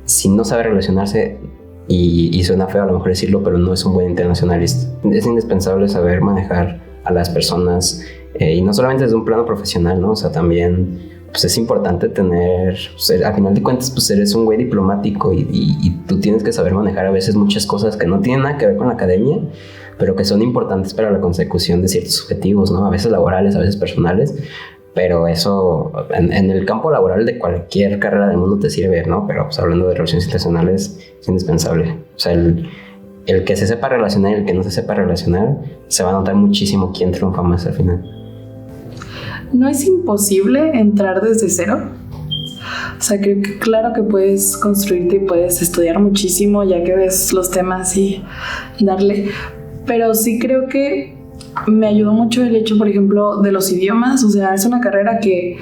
si no sabe relacionarse, y suena feo a lo mejor decirlo, pero no es un buen internacionalista. Es indispensable saber manejar a las personas, y no solamente desde un plano profesional, ¿no? O sea, también pues es importante tener, pues, a final de cuentas, pues eres un güey diplomático y tú tienes que saber manejar a veces muchas cosas que no tienen nada que ver con la academia, pero que son importantes para la consecución de ciertos objetivos, ¿no? A veces laborales, a veces personales, pero eso en el campo laboral de cualquier carrera del mundo te sirve, ¿no? Pero pues, hablando de relaciones internacionales es indispensable. O sea, el que se sepa relacionar y el que no se sepa relacionar, se va a notar muchísimo quién triunfa más al final. No es imposible entrar desde cero. O sea, creo que claro que puedes construirte y puedes estudiar muchísimo ya que ves los temas y darle. Pero sí creo que me ayudó mucho el hecho, por ejemplo, de los idiomas. O sea, es una carrera que,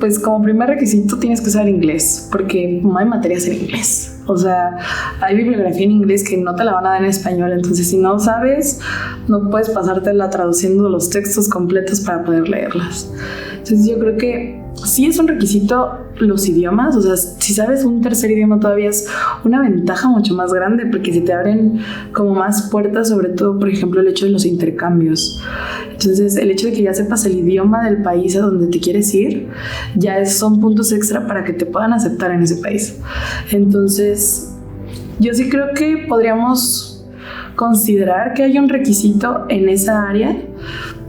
pues como primer requisito tienes que saber inglés, porque no hay materias en inglés. O sea, hay bibliografía en inglés que no te la van a dar en español, entonces si no sabes, no puedes pasártela traduciendo los textos completos para poder leerlas. Entonces yo creo que sí es un requisito los idiomas, o sea, si sabes un tercer idioma todavía es una ventaja mucho más grande porque se te abren como más puertas, sobre todo, por ejemplo, el hecho de los intercambios. Entonces, el hecho de que ya sepas el idioma del país a donde te quieres ir, ya son puntos extra para que te puedan aceptar en ese país. Entonces, yo sí creo que podríamos considerar que hay un requisito en esa área,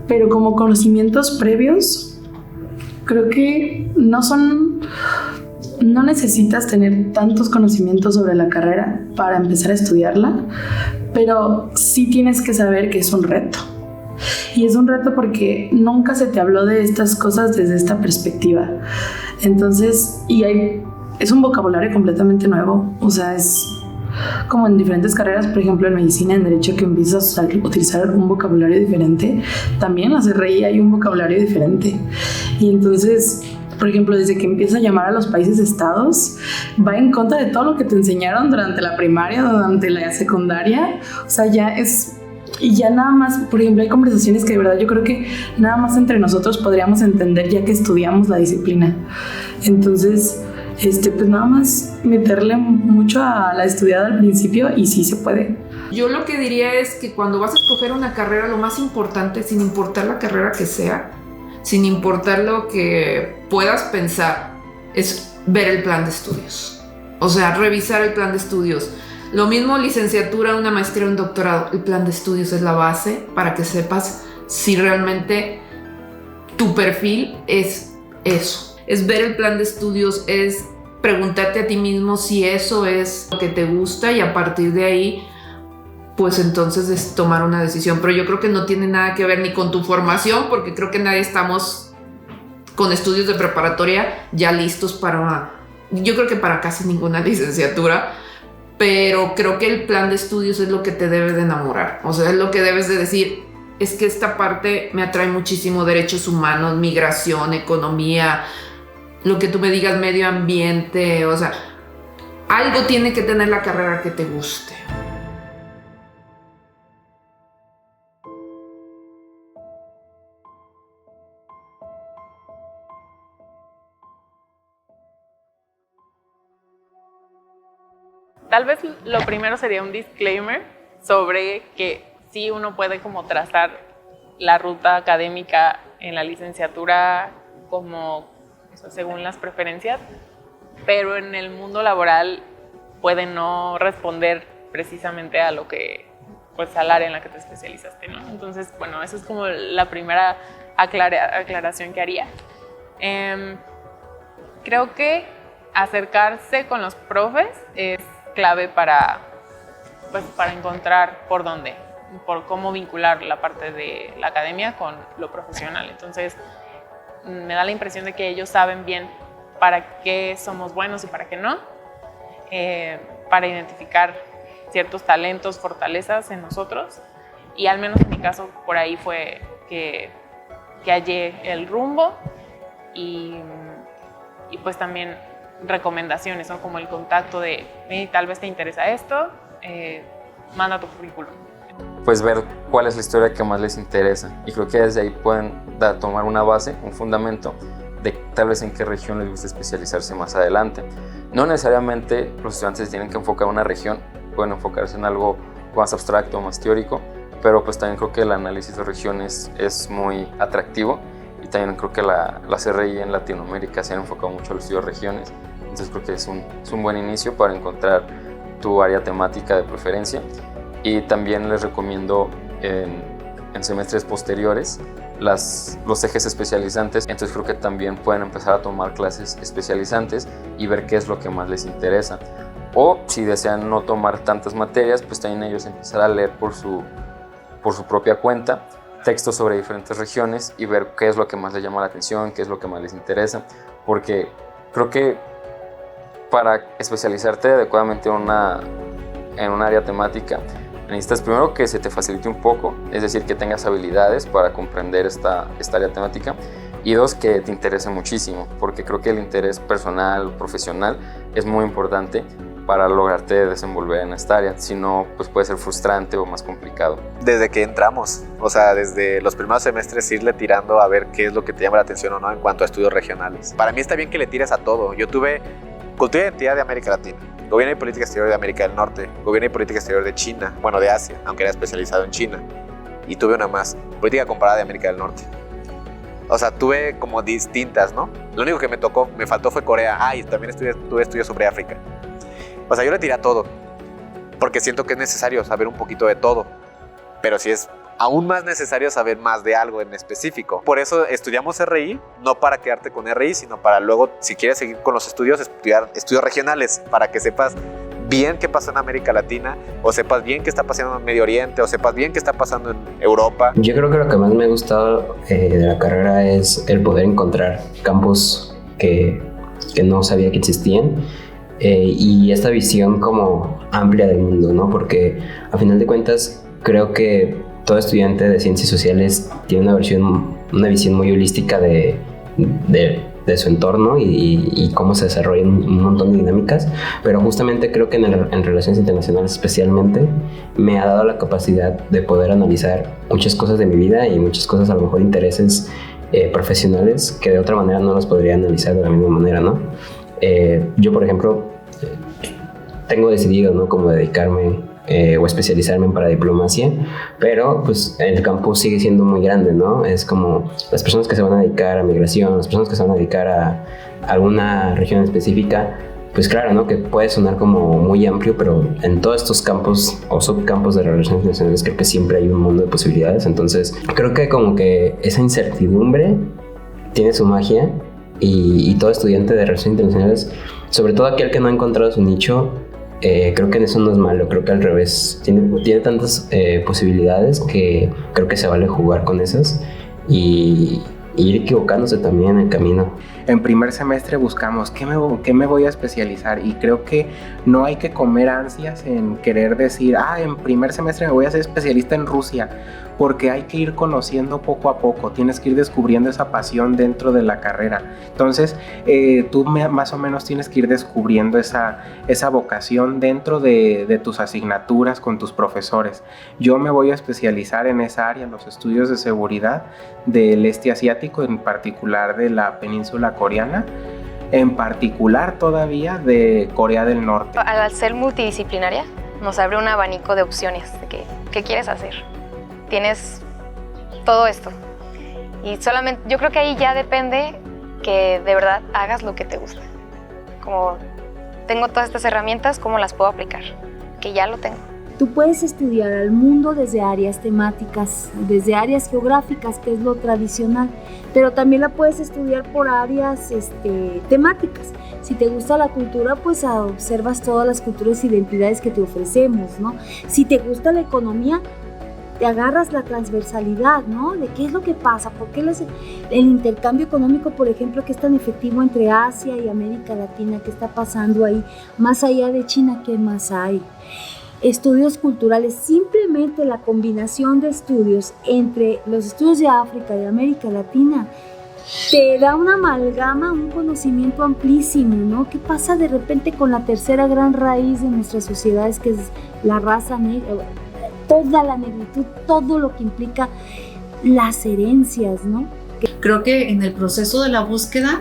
pero como conocimientos previos, creo que no necesitas tener tantos conocimientos sobre la carrera para empezar a estudiarla, pero sí tienes que saber que es un reto. Y es un reto porque nunca se te habló de estas cosas desde esta perspectiva. Entonces, es un vocabulario completamente nuevo. O sea, es como en diferentes carreras, por ejemplo en medicina, en derecho, que empiezas a utilizar un vocabulario diferente. También en la CRI hay un vocabulario diferente. Y entonces, por ejemplo, desde que empieza a llamar a los países estados, va en contra de todo lo que te enseñaron durante la primaria, durante la secundaria. O sea, ya nada más, por ejemplo, hay conversaciones que de verdad yo creo que nada más entre nosotros podríamos entender ya que estudiamos la disciplina. Entonces, pues nada más meterle mucho a la estudiada al principio y sí se puede. Yo lo que diría es que cuando vas a escoger una carrera, lo más importante, sin importar la carrera que sea, sin importar lo que puedas pensar, es ver el plan de estudios. O sea, revisar el plan de estudios. Lo mismo licenciatura, una maestría, un doctorado. El plan de estudios es la base para que sepas si realmente tu perfil es eso. Es ver el plan de estudios, es preguntarte a ti mismo si eso es lo que te gusta y a partir de ahí, pues entonces es tomar una decisión. Pero yo creo que no tiene nada que ver ni con tu formación, porque creo que nadie estamos con estudios de preparatoria ya listos para, yo creo que para casi ninguna licenciatura, pero creo que el plan de estudios es lo que te debe de enamorar. O sea, es lo que debes de decir, es que esta parte me atrae muchísimo, derechos humanos, migración, economía, lo que tú me digas, medio ambiente, o sea, algo tiene que tener la carrera que te guste. Tal vez lo primero sería un disclaimer sobre que sí uno puede como trazar la ruta académica en la licenciatura como según las preferencias, pero en el mundo laboral puede no responder precisamente a lo que, pues al área en la que te especializaste, ¿no? Entonces, bueno, eso es como la primera aclaración que haría. Creo que acercarse con los profes es clave para encontrar por dónde, por cómo vincular la parte de la academia con lo profesional. Entonces, me da la impresión de que ellos saben bien para qué somos buenos y para qué no, para identificar ciertos talentos, fortalezas en nosotros, y al menos en mi caso por ahí fue que hallé el rumbo y pues también recomendaciones, ¿no? Como el contacto de tal vez te interesa esto, manda tu currículum. Pues ver cuál es la historia que más les interesa, y creo que desde ahí pueden tomar una base, un fundamento de tal vez en qué región les gusta especializarse más adelante. No necesariamente los estudiantes tienen que enfocar una región, pueden enfocarse en algo más abstracto, más teórico, pero pues también creo que el análisis de regiones es muy atractivo, y también creo que la CRI en Latinoamérica se han enfocado mucho a los estudios de regiones. Entonces creo que es un buen inicio para encontrar tu área temática de preferencia. Y también les recomiendo en semestres posteriores los ejes especializantes. Entonces creo que también pueden empezar a tomar clases especializantes y ver qué es lo que más les interesa. O si desean no tomar tantas materias, pues también ellos empezar a leer por su propia cuenta textos sobre diferentes regiones y ver qué es lo que más les llama la atención, qué es lo que más les interesa. Porque creo que para especializarte adecuadamente en un área temática, necesitas primero que se te facilite un poco, es decir, que tengas habilidades para comprender esta área temática, y dos, que te interese muchísimo, porque creo que el interés personal, profesional, es muy importante para lograrte desenvolver en esta área. Si no, pues puede ser frustrante o más complicado. Desde que entramos, o sea, desde los primeros semestres irle tirando a ver qué es lo que te llama la atención o no en cuanto a estudios regionales. Para mí está bien que le tires a todo. Yo tuve Cultura y Identidad de América Latina, Gobierno y Política Exterior de América del Norte, Gobierno y Política Exterior de China, bueno, de Asia, aunque era especializado en China. Y tuve una más, Política Comparada de América del Norte. O sea, tuve como distintas, ¿no? Lo único que me faltó fue Corea. Y también tuve estudios sobre África. O sea, yo le tiré a todo, porque siento que es necesario saber un poquito de todo. Pero sí es aún más necesario saber más de algo en específico. Por eso estudiamos RI, no para quedarte con RI, sino para luego, si quieres seguir con los estudios, estudiar estudios regionales, para que sepas bien qué pasó en América Latina, o sepas bien qué está pasando en Medio Oriente, o sepas bien qué está pasando en Europa. Yo creo que lo que más me ha gustado de la carrera es el poder encontrar campos que no sabía que existían, y esta visión como amplia del mundo, ¿no? Porque a final de cuentas creo que todo estudiante de ciencias sociales tiene una visión muy holística de su entorno y cómo se desarrollan un montón de dinámicas, pero justamente creo que en relaciones internacionales especialmente me ha dado la capacidad de poder analizar muchas cosas de mi vida y muchas cosas, a lo mejor intereses profesionales que de otra manera no los podría analizar de la misma manera, ¿no? Yo, por ejemplo, tengo decidido, ¿no?, cómo dedicarme o especializarme en paradiplomacia, pero pues el campus sigue siendo muy grande, ¿no? Es como las personas que se van a dedicar a migración, las personas que se van a dedicar a alguna región específica, pues claro, ¿no? Que puede sonar como muy amplio, pero en todos estos campos o subcampos de relaciones internacionales creo que siempre hay un mundo de posibilidades. Entonces creo que como que esa incertidumbre tiene su magia, y todo estudiante de relaciones internacionales, sobre todo aquel que no ha encontrado su nicho, creo que en eso no es malo. Creo que al revés, tiene tantas posibilidades que creo que se vale jugar con esas y ir equivocándose también en el camino. En primer semestre buscamos qué me voy a especializar, y creo que no hay que comer ansias en querer decir, en primer semestre me voy a ser especialista en Rusia, porque hay que ir conociendo poco a poco, tienes que ir descubriendo esa pasión dentro de la carrera. Entonces tú más o menos tienes que ir descubriendo esa vocación dentro de tus asignaturas con tus profesores. Yo me voy a especializar en esa área, en los estudios de seguridad del este asiático, en particular de la península coreana, en particular todavía de Corea del Norte. Al ser multidisciplinaria nos abre un abanico de opciones de qué quieres hacer. Tienes todo esto y solamente yo creo que ahí ya depende que de verdad hagas lo que te gusta. Como tengo todas estas herramientas, ¿cómo las puedo aplicar? Que ya lo tengo. Tú puedes estudiar al mundo desde áreas temáticas, desde áreas geográficas, que es lo tradicional, pero también la puedes estudiar por áreas temáticas. Si te gusta la cultura, pues observas todas las culturas e identidades que te ofrecemos, ¿no? Si te gusta la economía, te agarras la transversalidad, ¿no? De qué es lo que pasa, por qué el intercambio económico, por ejemplo, que es tan efectivo entre Asia y América Latina, qué está pasando ahí, más allá de China, ¿qué más hay? Estudios culturales, simplemente la combinación de estudios entre los estudios de África y América Latina te da una amalgama, un conocimiento amplísimo, ¿no? ¿Qué pasa de repente con la tercera gran raíz de nuestras sociedades, que es la raza negra? Toda la negritud, todo lo que implica las herencias, ¿no? Creo que en el proceso de la búsqueda,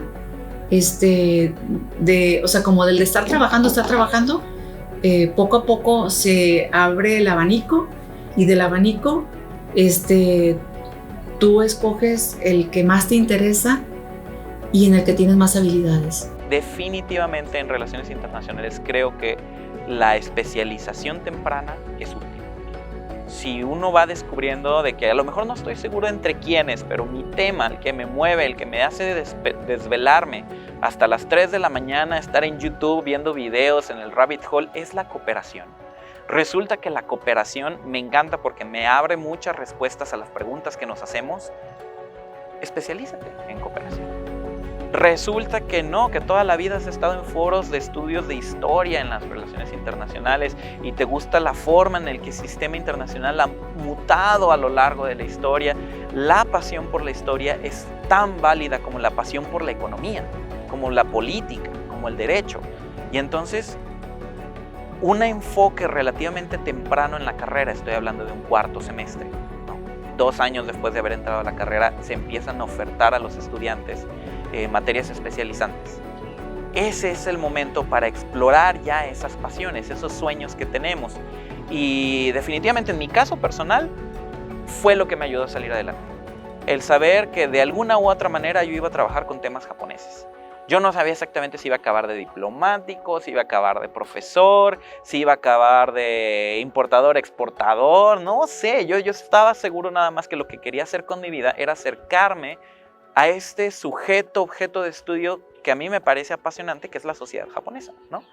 o sea, como del de estar trabajando, poco a poco se abre el abanico, y del abanico, tú escoges el que más te interesa y en el que tienes más habilidades. Definitivamente en relaciones internacionales creo que la especialización temprana es útil. Si uno va descubriendo de que a lo mejor no estoy seguro entre quiénes, pero mi tema, el que me mueve, el que me hace desvelarme hasta las 3 de la mañana, estar en YouTube viendo videos en el rabbit hole, es la cooperación. Resulta que la cooperación me encanta porque me abre muchas respuestas a las preguntas que nos hacemos. Especialízate en cooperación. Resulta que no, que toda la vida has estado en foros de estudios de historia en las relaciones internacionales y te gusta la forma en la que el sistema internacional ha mutado a lo largo de la historia. La pasión por la historia es tan válida como la pasión por la economía, como la política, como el derecho. Y entonces, un enfoque relativamente temprano en la carrera, estoy hablando de un cuarto semestre, ¿no? 2 años después de haber entrado a la carrera, se empiezan a ofertar a los estudiantes materias especializantes. Ese es el momento para explorar ya esas pasiones, esos sueños que tenemos. Y definitivamente en mi caso personal fue lo que me ayudó a salir adelante. El saber que de alguna u otra manera yo iba a trabajar con temas japoneses. Yo no sabía exactamente si iba a acabar de diplomático, si iba a acabar de profesor, si iba a acabar de importador, exportador, no sé. Yo estaba seguro nada más que lo que quería hacer con mi vida era acercarme a este sujeto, objeto de estudio que a mí me parece apasionante, que es la sociedad japonesa, ¿no?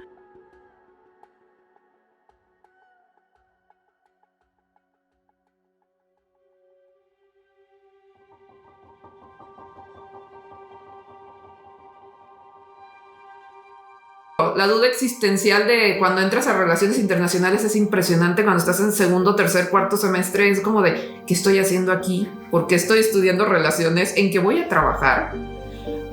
La duda existencial de cuando entras a relaciones internacionales es impresionante. Cuando estás en segundo, tercer, cuarto semestre es como de ¿qué estoy haciendo aquí? ¿Por qué estoy estudiando relaciones? ¿En qué voy a trabajar?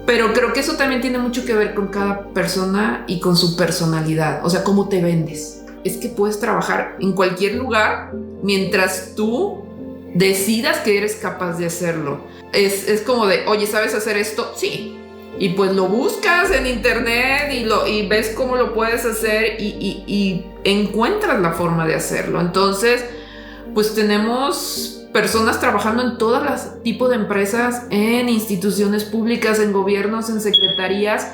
Pero creo que eso también tiene mucho que ver con cada persona y con su personalidad, o sea, cómo te vendes. Es que puedes trabajar en cualquier lugar mientras tú decidas que eres capaz de hacerlo. Es como de, oye, ¿sabes hacer esto? Sí. Y pues lo buscas en internet y ves cómo lo puedes hacer y encuentras la forma de hacerlo. Entonces, pues tenemos personas trabajando en todos los tipos de empresas, en instituciones públicas, en gobiernos, en secretarías,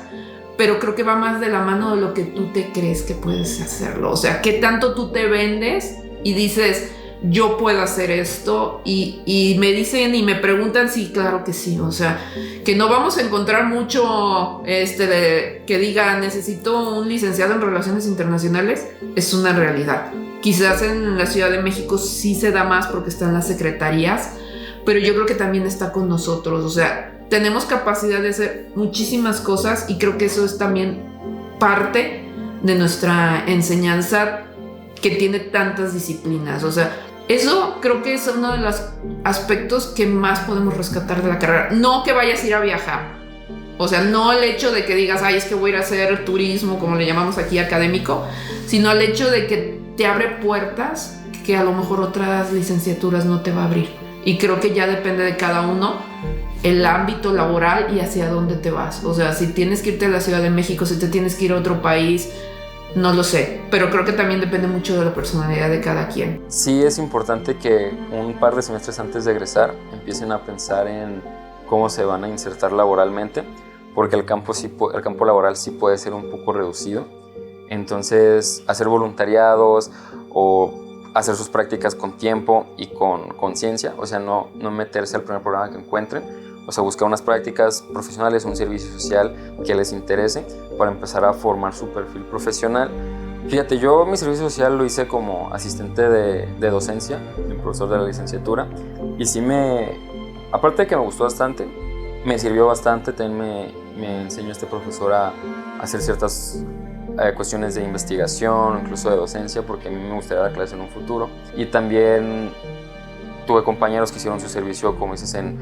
pero creo que va más de la mano de lo que tú te crees que puedes hacerlo. O sea, qué tanto tú te vendes y dices, yo puedo hacer esto, y me dicen y me preguntan, sí, claro que sí. O sea, que no vamos a encontrar mucho que diga, necesito un licenciado en Relaciones Internacionales, es una realidad. Quizás en la Ciudad de México sí se da más porque están las secretarías, pero yo creo que también está con nosotros. O sea, tenemos capacidad de hacer muchísimas cosas, y creo que eso es también parte de nuestra enseñanza, que tiene tantas disciplinas. O sea, eso creo que es uno de los aspectos que más podemos rescatar de la carrera. No que vayas a ir a viajar, o sea, no el hecho de que digas, ay, es que voy a ir a hacer turismo, como le llamamos aquí, académico, sino el hecho de que te abre puertas que a lo mejor otras licenciaturas no te va a abrir. Y creo que ya depende de cada uno el ámbito laboral y hacia dónde te vas. O sea, si tienes que irte a la Ciudad de México, si te tienes que ir a otro país, no lo sé, pero creo que también depende mucho de la personalidad de cada quien. Sí es importante que un par de semestres antes de egresar empiecen a pensar en cómo se van a insertar laboralmente, porque el campo laboral sí puede ser un poco reducido. Entonces, hacer voluntariados o hacer sus prácticas con tiempo y con conciencia, o sea, no meterse al primer programa que encuentren, o sea, buscar unas prácticas profesionales, un servicio social que les interese para empezar a formar su perfil profesional. Fíjate, yo mi servicio social lo hice como asistente de docencia, el profesor de la licenciatura, y sí aparte de que me gustó bastante, me sirvió bastante. También me enseñó este profesor a hacer ciertas cuestiones de investigación, incluso de docencia, porque a mí me gustaría dar clases en un futuro. Y también tuve compañeros que hicieron su servicio, como dices, en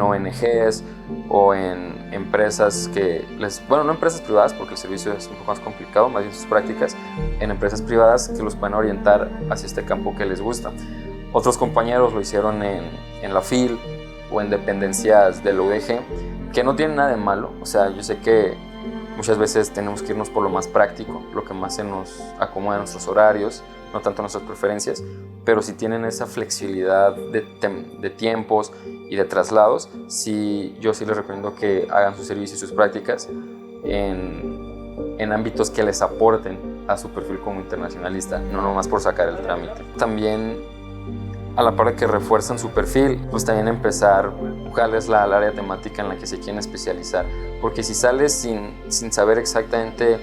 ONGs o en empresas no empresas privadas, porque el servicio es un poco más complicado, más bien sus prácticas, en empresas privadas que los van a orientar hacia este campo que les gusta. Otros compañeros lo hicieron en la FIL o en dependencias del UDG, que no tienen nada de malo. O sea, yo sé que muchas veces tenemos que irnos por lo más práctico, lo que más se nos acomoda a nuestros horarios, no tanto a nuestras preferencias, pero si tienen esa flexibilidad de tiempos y de traslados, yo sí les recomiendo que hagan su servicio y sus prácticas en ámbitos que les aporten a su perfil como internacionalista, no nomás por sacar el trámite. También, a la par de que refuerzan su perfil, pues también empezar a buscarles al área temática en la que se quieren especializar, porque si sales sin saber exactamente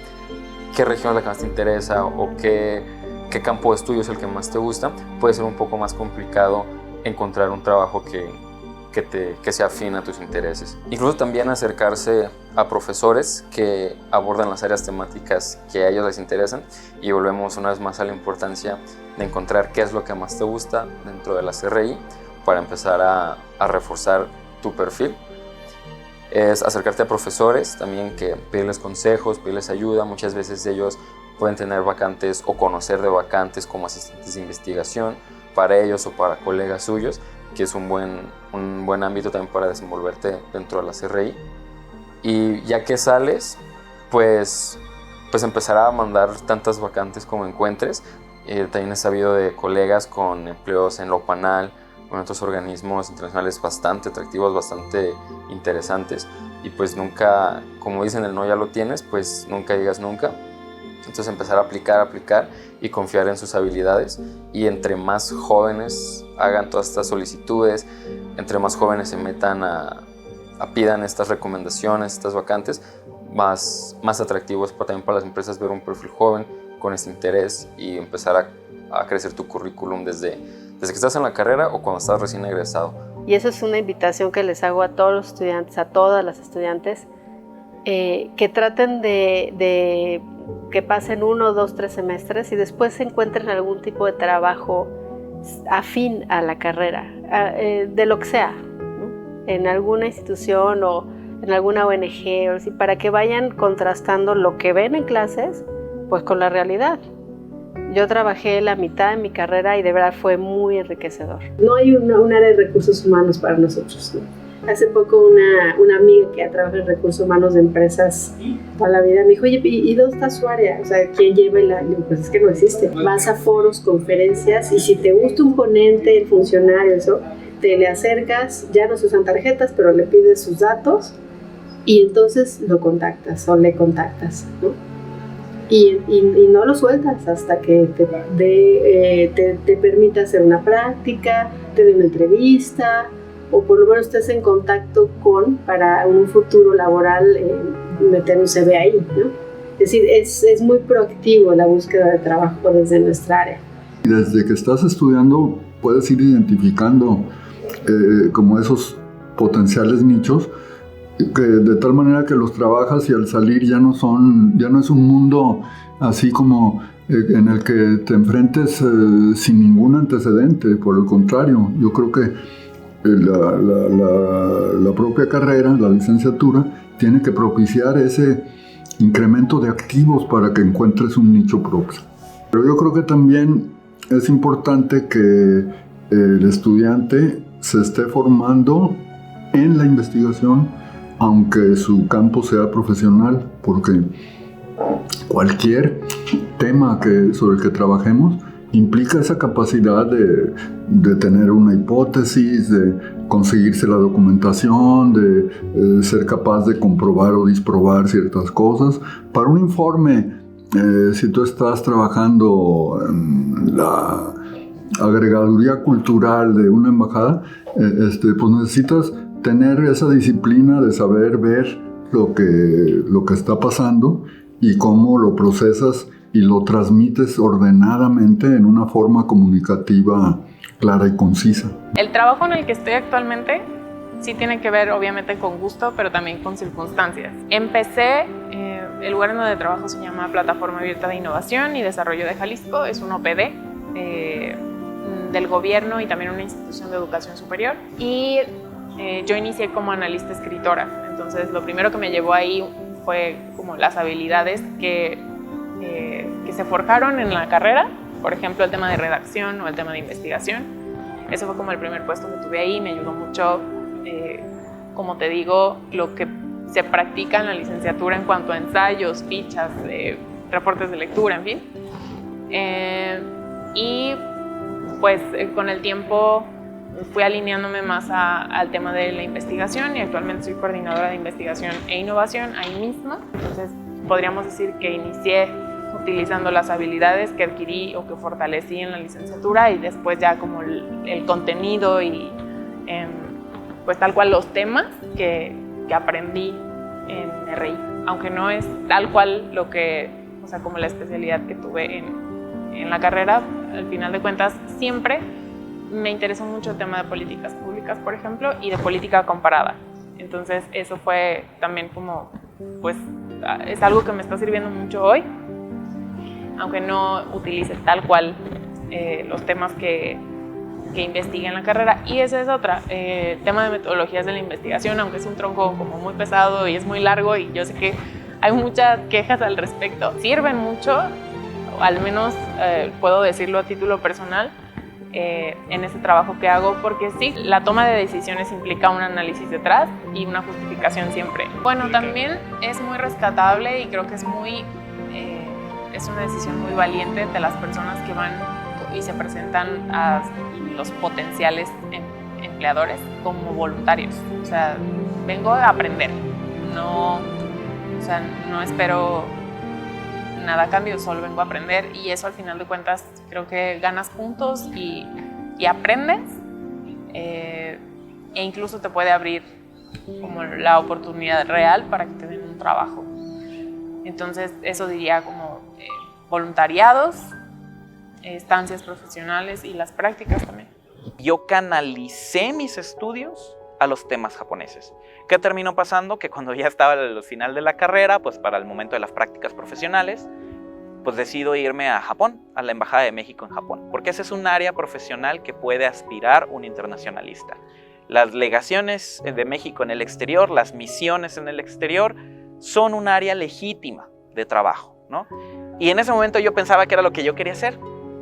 qué región es la que más te interesa o qué campo de estudio es el que más te gusta, puede ser un poco más complicado encontrar un trabajo que se afine a tus intereses. Incluso también acercarse a profesores que abordan las áreas temáticas que a ellos les interesan, y volvemos una vez más a la importancia de encontrar qué es lo que más te gusta dentro de la CRI para empezar a reforzar tu perfil. Es acercarte a profesores también, que pedirles consejos, pedirles ayuda. Muchas veces ellos pueden tener vacantes o conocer de vacantes como asistentes de investigación para ellos o para colegas suyos, que es un buen ámbito también para desenvolverte dentro de la CRI. Y ya que sales, pues empezar a mandar tantas vacantes como encuentres. También he sabido de colegas con empleos en Lopanal o en otros organismos internacionales bastante atractivos, bastante interesantes. Y pues nunca, como dicen, el no ya lo tienes, pues nunca digas nunca. Entonces empezar a aplicar y confiar en sus habilidades, y entre más jóvenes hagan todas estas solicitudes, entre más jóvenes se metan pidan estas recomendaciones, estas vacantes, más atractivos también para las empresas ver un perfil joven con este interés y empezar a crecer tu currículum desde que estás en la carrera o cuando estás recién egresado. Y eso es una invitación que les hago a todos los estudiantes, a todas las estudiantes, que traten de que pasen 1, 2, 3 semestres y después se encuentren algún tipo de trabajo afín a la carrera, de lo que sea, ¿no? En alguna institución o en alguna ONG, o así, para que vayan contrastando lo que ven en clases pues con la realidad. Yo trabajé la mitad de mi carrera y de verdad fue muy enriquecedor. No hay un área de recursos humanos para nosotros, ¿no? Hace poco una amiga que trabaja en recursos humanos de empresas toda la vida me dijo, oye, ¿y dónde está su área? O sea, ¿quién lleva el área? Pues es que no existe. Vas a foros, conferencias, y si te gusta un ponente, el funcionario, eso, te le acercas, ya no se usan tarjetas, pero le pides sus datos y entonces lo contactas o le contactas, ¿no? Y no lo sueltas hasta que te permita hacer una práctica, te dé una entrevista, o por lo menos estés en contacto para un futuro laboral, meter un CV ahí, ¿no? Es decir, es muy proactivo la búsqueda de trabajo desde nuestra área. Desde que estás estudiando puedes ir identificando como esos potenciales nichos, que de tal manera que los trabajas y al salir ya no es un mundo así como en el que te enfrentes sin ningún antecedente. Por el contrario, yo creo que la propia carrera, la licenciatura, tiene que propiciar ese incremento de activos para que encuentres un nicho propio. Pero yo creo que también es importante que el estudiante se esté formando en la investigación, aunque su campo sea profesional, porque cualquier tema sobre el que trabajemos implica esa capacidad de tener una hipótesis, de conseguirse la documentación, de ser capaz de comprobar o disprobar ciertas cosas. Para un informe, si tú estás trabajando en la agregaduría cultural de una embajada, pues necesitas tener esa disciplina de saber ver lo que está pasando y cómo lo procesas y lo transmites ordenadamente en una forma comunicativa clara y concisa. El trabajo en el que estoy actualmente sí tiene que ver obviamente con gusto, pero también con circunstancias. Empecé, el lugar en donde trabajo se llama Plataforma Abierta de Innovación y Desarrollo de Jalisco, es un OPD del gobierno y también una institución de educación superior, y yo inicié como analista escritora. Entonces lo primero que me llevó ahí fue como las habilidades que se forjaron en la carrera, por ejemplo el tema de redacción o el tema de investigación. Eso fue como el primer puesto que tuve ahí, me ayudó mucho, como te digo, lo que se practica en la licenciatura en cuanto a ensayos, fichas, reportes de lectura, en fin. Y pues con el tiempo fui alineándome más al tema de la investigación y actualmente soy coordinadora de investigación e innovación ahí misma. Entonces podríamos decir que inicié utilizando las habilidades que adquirí o que fortalecí en la licenciatura y después ya como el contenido y pues tal cual los temas que aprendí en RI, aunque no es tal cual como la especialidad que tuve en la carrera. Al final de cuentas siempre me interesó mucho el tema de políticas públicas, por ejemplo, y de política comparada. Entonces eso fue también como, pues, es algo que me está sirviendo mucho hoy, aunque no utilice tal cual los temas que investigué en la carrera. Y esa es otra, tema de metodologías de la investigación, aunque es un tronco como muy pesado y es muy largo y yo sé que hay muchas quejas al respecto, sirven mucho, o al menos puedo decirlo a título personal, en ese trabajo que hago, porque sí, la toma de decisiones implica un análisis detrás y una justificación siempre. Bueno, también es muy rescatable y creo que es una decisión muy valiente de las personas que van y se presentan a los potenciales empleadores como voluntarios. O sea, vengo a aprender, no espero nada a cambio, solo vengo a aprender, y eso al final de cuentas creo que ganas puntos y aprendes, e incluso te puede abrir como la oportunidad real para que te den un trabajo. Entonces eso diría como voluntariados, estancias profesionales y las prácticas también. Yo canalicé mis estudios a los temas japoneses. ¿Qué terminó pasando? Que cuando ya estaba al final de la carrera, pues para el momento de las prácticas profesionales, pues decido irme a Japón, a la Embajada de México en Japón, porque ese es un área profesional que puede aspirar un internacionalista. Las legaciones de México en el exterior, las misiones en el exterior, son un área legítima de trabajo, ¿no? Y en ese momento yo pensaba que era lo que yo quería hacer,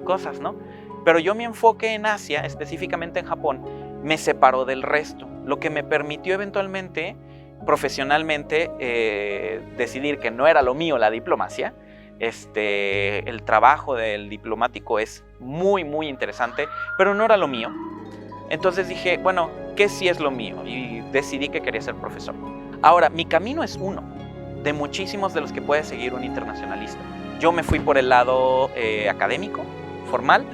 cosas, ¿no? Pero yo mi enfoque en Asia, específicamente en Japón, me separó del resto, lo que me permitió eventualmente, profesionalmente, decidir que no era lo mío la diplomacia. El trabajo del diplomático es muy, muy interesante, pero no era lo mío. Entonces dije, bueno, ¿qué sí es lo mío? Y decidí que quería ser profesor. Ahora, mi camino es uno de muchísimos de los que puede seguir un internacionalista. Yo me fui por el lado académico, formal.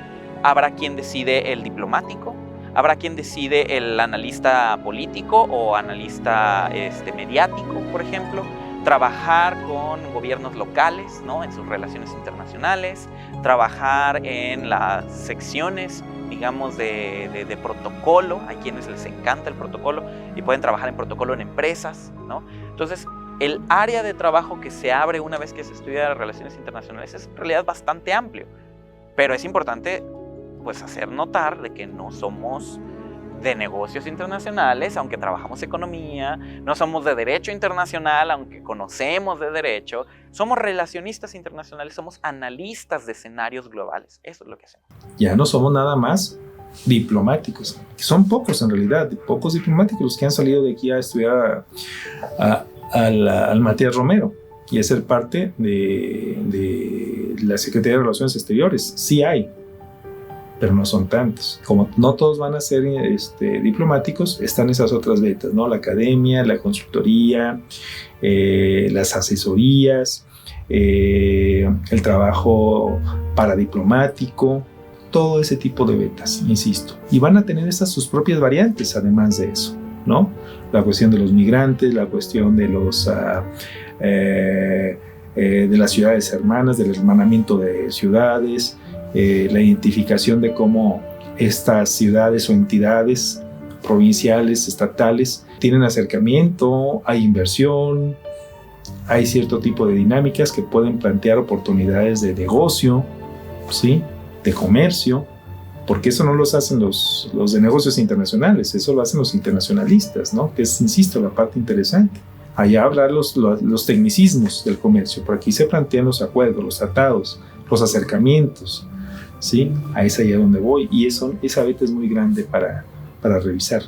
Habrá quien decide el diplomático, habrá quien decide el analista político o analista mediático, por ejemplo. Trabajar con gobiernos locales, ¿no? En sus relaciones internacionales, trabajar en las secciones, digamos, de protocolo. Hay quienes les encanta el protocolo y pueden trabajar en protocolo en empresas, ¿no? Entonces, el área de trabajo que se abre una vez que se estudia relaciones internacionales es en realidad bastante amplio, pero es importante pues hacer notar de que no somos de negocios internacionales, aunque trabajamos economía, no somos de derecho internacional, aunque conocemos de derecho, somos relacionistas internacionales, somos analistas de escenarios globales, eso es lo que hacemos. Ya no somos nada más diplomáticos, que son pocos en realidad, pocos diplomáticos los que han salido de aquí a estudiar al Matías Romero y a ser parte de la Secretaría de Relaciones Exteriores. Sí hay, pero no son tantos. Como no todos van a ser diplomáticos, están esas otras vetas, ¿no? La academia, la consultoría, las asesorías, el trabajo paradiplomático, todo ese tipo de vetas, insisto. Y van a tener sus propias variantes, además de eso, ¿no? La cuestión de los migrantes, la cuestión de de las ciudades hermanas, del hermanamiento de ciudades, la identificación de cómo estas ciudades o entidades provinciales, estatales, tienen acercamiento, hay inversión, hay cierto tipo de dinámicas que pueden plantear oportunidades de negocio, ¿sí? De comercio, porque eso no los hacen los de negocios internacionales, eso lo hacen los internacionalistas, ¿no? Que es, insisto, la parte interesante. Allá habrá los tecnicismos del comercio, por aquí se plantean los acuerdos, los tratados, los acercamientos, ¿sí? A esa allá donde voy, y esa beta es muy grande para revisar,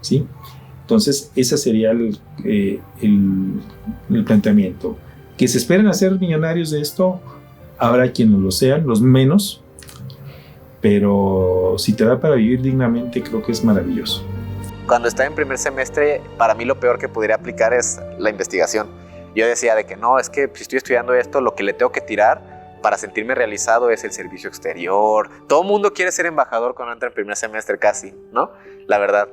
¿sí? Entonces, ese sería el planteamiento. ¿Que se esperen a ser millonarios de esto? Habrá quienes lo sean, los menos, pero si te da para vivir dignamente, creo que es maravilloso. Cuando estaba en primer semestre, para mí lo peor que pudiera aplicar es la investigación. Yo decía de que no, es que si estoy estudiando esto, lo que le tengo que tirar para sentirme realizado es el servicio exterior. Todo mundo quiere ser embajador cuando entra en primer semestre casi, ¿no? La verdad.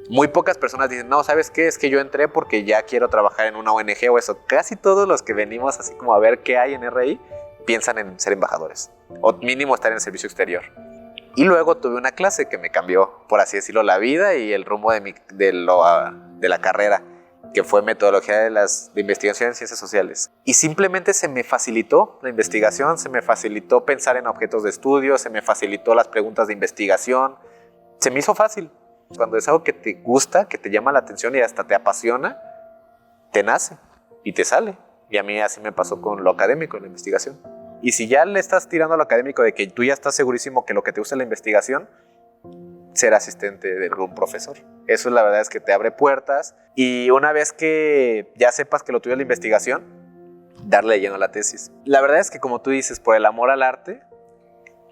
Muy pocas personas dicen, no, ¿sabes qué? Es que yo entré porque ya quiero trabajar en una ONG o eso. Casi todos los que venimos así como a ver qué hay en RI piensan en ser embajadores o mínimo estar en el servicio exterior. Y luego tuve una clase que me cambió, por así decirlo, la vida y el rumbo de la carrera, que fue metodología de investigación en ciencias sociales. Y simplemente se me facilitó la investigación, se me facilitó pensar en objetos de estudio, se me facilitó las preguntas de investigación. Se me hizo fácil. Cuando es algo que te gusta, que te llama la atención y hasta te apasiona, te nace y te sale. Y a mí así me pasó con lo académico, la investigación. Y si ya le estás tirando a lo académico de que tú ya estás segurísimo que lo que te gusta es la investigación, ser asistente de algún profesor. Eso la verdad es que te abre puertas. Y una vez que ya sepas que lo tuyo es la investigación, darle lleno a la tesis. La verdad es que como tú dices, por el amor al arte,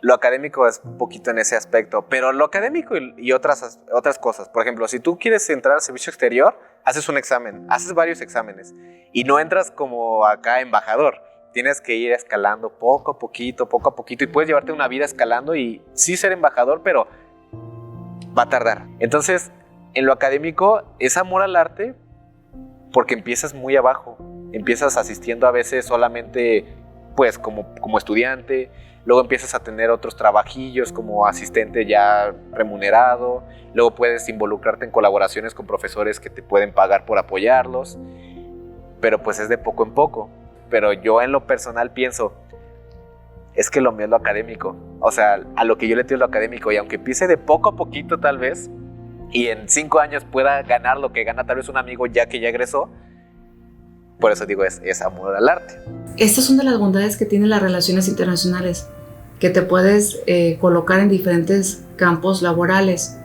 lo académico es un poquito en ese aspecto. Pero lo académico y otras cosas. Por ejemplo, si tú quieres entrar al servicio exterior, haces un examen, haces varios exámenes. Y no entras como acá embajador. Tienes que ir escalando poco a poquito, y puedes llevarte una vida escalando y sí ser embajador, pero va a tardar. Entonces, en lo académico es amor al arte porque empiezas muy abajo. Empiezas asistiendo a veces solamente pues como estudiante, luego empiezas a tener otros trabajillos como asistente ya remunerado, luego puedes involucrarte en colaboraciones con profesores que te pueden pagar por apoyarlos, pero pues es de poco en poco. Pero yo en lo personal pienso, es que lo mío es lo académico. O sea, a lo que yo le tiro lo académico. Y aunque empiece de poco a poquito tal vez, y en 5 años pueda ganar lo que gana tal vez un amigo ya que ya egresó, por eso digo, es amor al arte. Estas son de las bondades que tienen las relaciones internacionales, que te puedes colocar en diferentes campos laborales.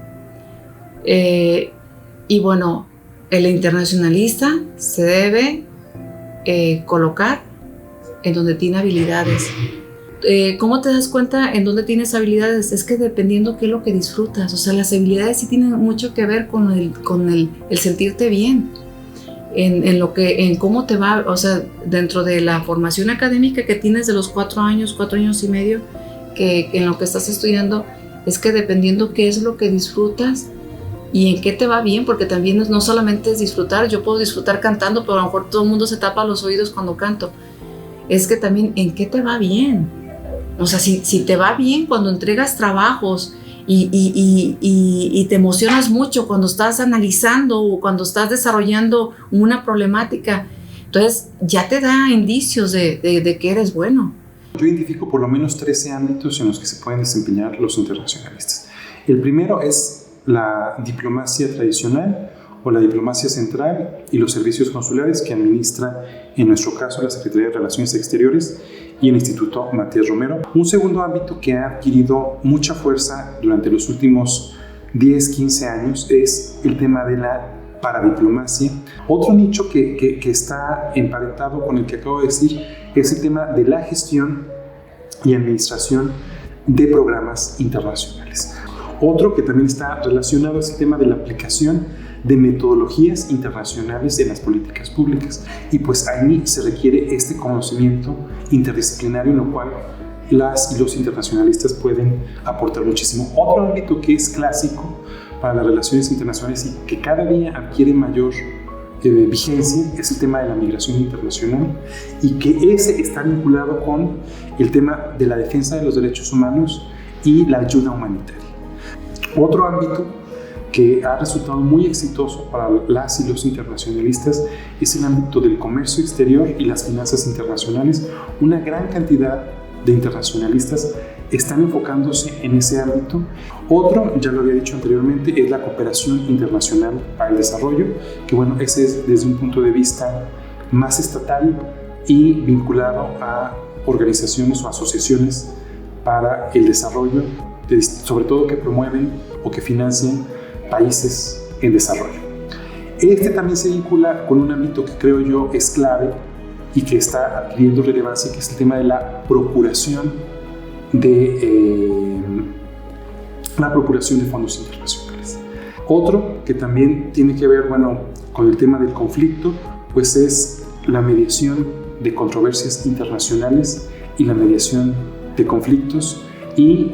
Y bueno, el internacionalista se debe colocar en donde tiene habilidades. ¿Cómo te das cuenta en dónde tienes habilidades? Es que dependiendo qué es lo que disfrutas. O sea, las habilidades sí tienen mucho que ver con el sentirte bien. en cómo te va, o sea, dentro de la formación académica que tienes de los 4 años y medio, que en lo que estás estudiando, es que dependiendo qué es lo que disfrutas y en qué te va bien, porque también no solamente es disfrutar, yo puedo disfrutar cantando, pero a lo mejor todo el mundo se tapa los oídos cuando canto, es que también en qué te va bien, o sea, si te va bien cuando entregas trabajos y te emocionas mucho cuando estás analizando o cuando estás desarrollando una problemática, entonces ya te da indicios de que eres bueno. Yo identifico por lo menos 13 ámbitos en los que se pueden desempeñar los internacionalistas. El primero es la diplomacia tradicional o la diplomacia central y los servicios consulares que administra, en nuestro caso, la Secretaría de Relaciones Exteriores y el Instituto Matías Romero. Un segundo ámbito que ha adquirido mucha fuerza durante los últimos 10-15 años es el tema de la paradiplomacia. Otro nicho que está emparentado con el que acabo de decir es el tema de la gestión y administración de programas internacionales. Otro que también está relacionado es el tema de la aplicación de metodologías internacionales en las políticas públicas, y pues ahí se requiere este conocimiento interdisciplinario en lo cual las y los internacionalistas pueden aportar muchísimo. Otro ámbito que es clásico para las relaciones internacionales y que cada día adquiere mayor vigencia es el tema de la migración internacional, y que ese está vinculado con el tema de la defensa de los derechos humanos y la ayuda humanitaria. Otro ámbito que ha resultado muy exitoso para las y los internacionalistas es el ámbito del comercio exterior y las finanzas internacionales. Una gran cantidad de internacionalistas están enfocándose en ese ámbito. Otro, ya lo había dicho anteriormente, es la cooperación internacional para el desarrollo, que bueno, ese es desde un punto de vista más estatal y vinculado a organizaciones o asociaciones para el desarrollo, sobre todo que promueven o que financian países en desarrollo. Este también se vincula con un ámbito que creo yo es clave y que está adquiriendo relevancia, que es el tema de la procuración de fondos internacionales. Otro que también tiene que ver, bueno, con el tema del conflicto, pues es la mediación de controversias internacionales y la mediación de conflictos y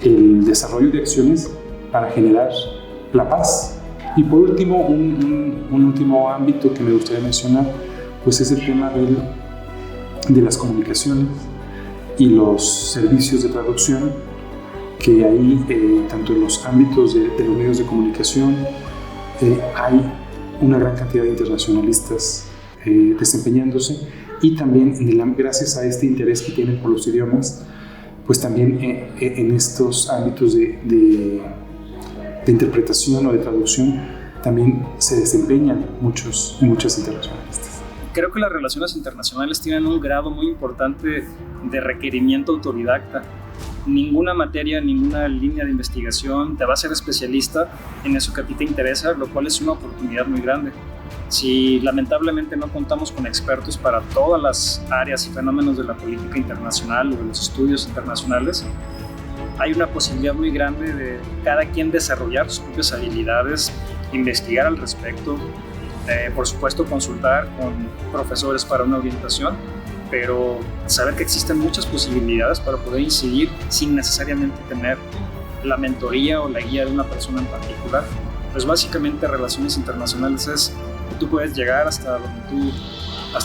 el desarrollo de acciones para generar la paz. Y por último, un último ámbito que me gustaría mencionar, pues es el tema de las comunicaciones y los servicios de traducción, que ahí, tanto en los ámbitos de los medios de comunicación, hay una gran cantidad de internacionalistas desempeñándose, y también gracias a este interés que tienen por los idiomas, pues también en estos ámbitos de interpretación o de traducción también se desempeñan muchas internacionalistas. Creo que las relaciones internacionales tienen un grado muy importante de requerimiento autodidacta. Ninguna materia, ninguna línea de investigación te va a hacer especialista en eso que a ti te interesa, lo cual es una oportunidad muy grande. Si lamentablemente no contamos con expertos para todas las áreas y fenómenos de la política internacional o de los estudios internacionales, hay una posibilidad muy grande de cada quien desarrollar sus propias habilidades, investigar al respecto, por supuesto consultar con profesores para una orientación, pero saber que existen muchas posibilidades para poder incidir sin necesariamente tener la mentoría o la guía de una persona en particular. Pues básicamente relaciones internacionales es que tú puedes llegar hasta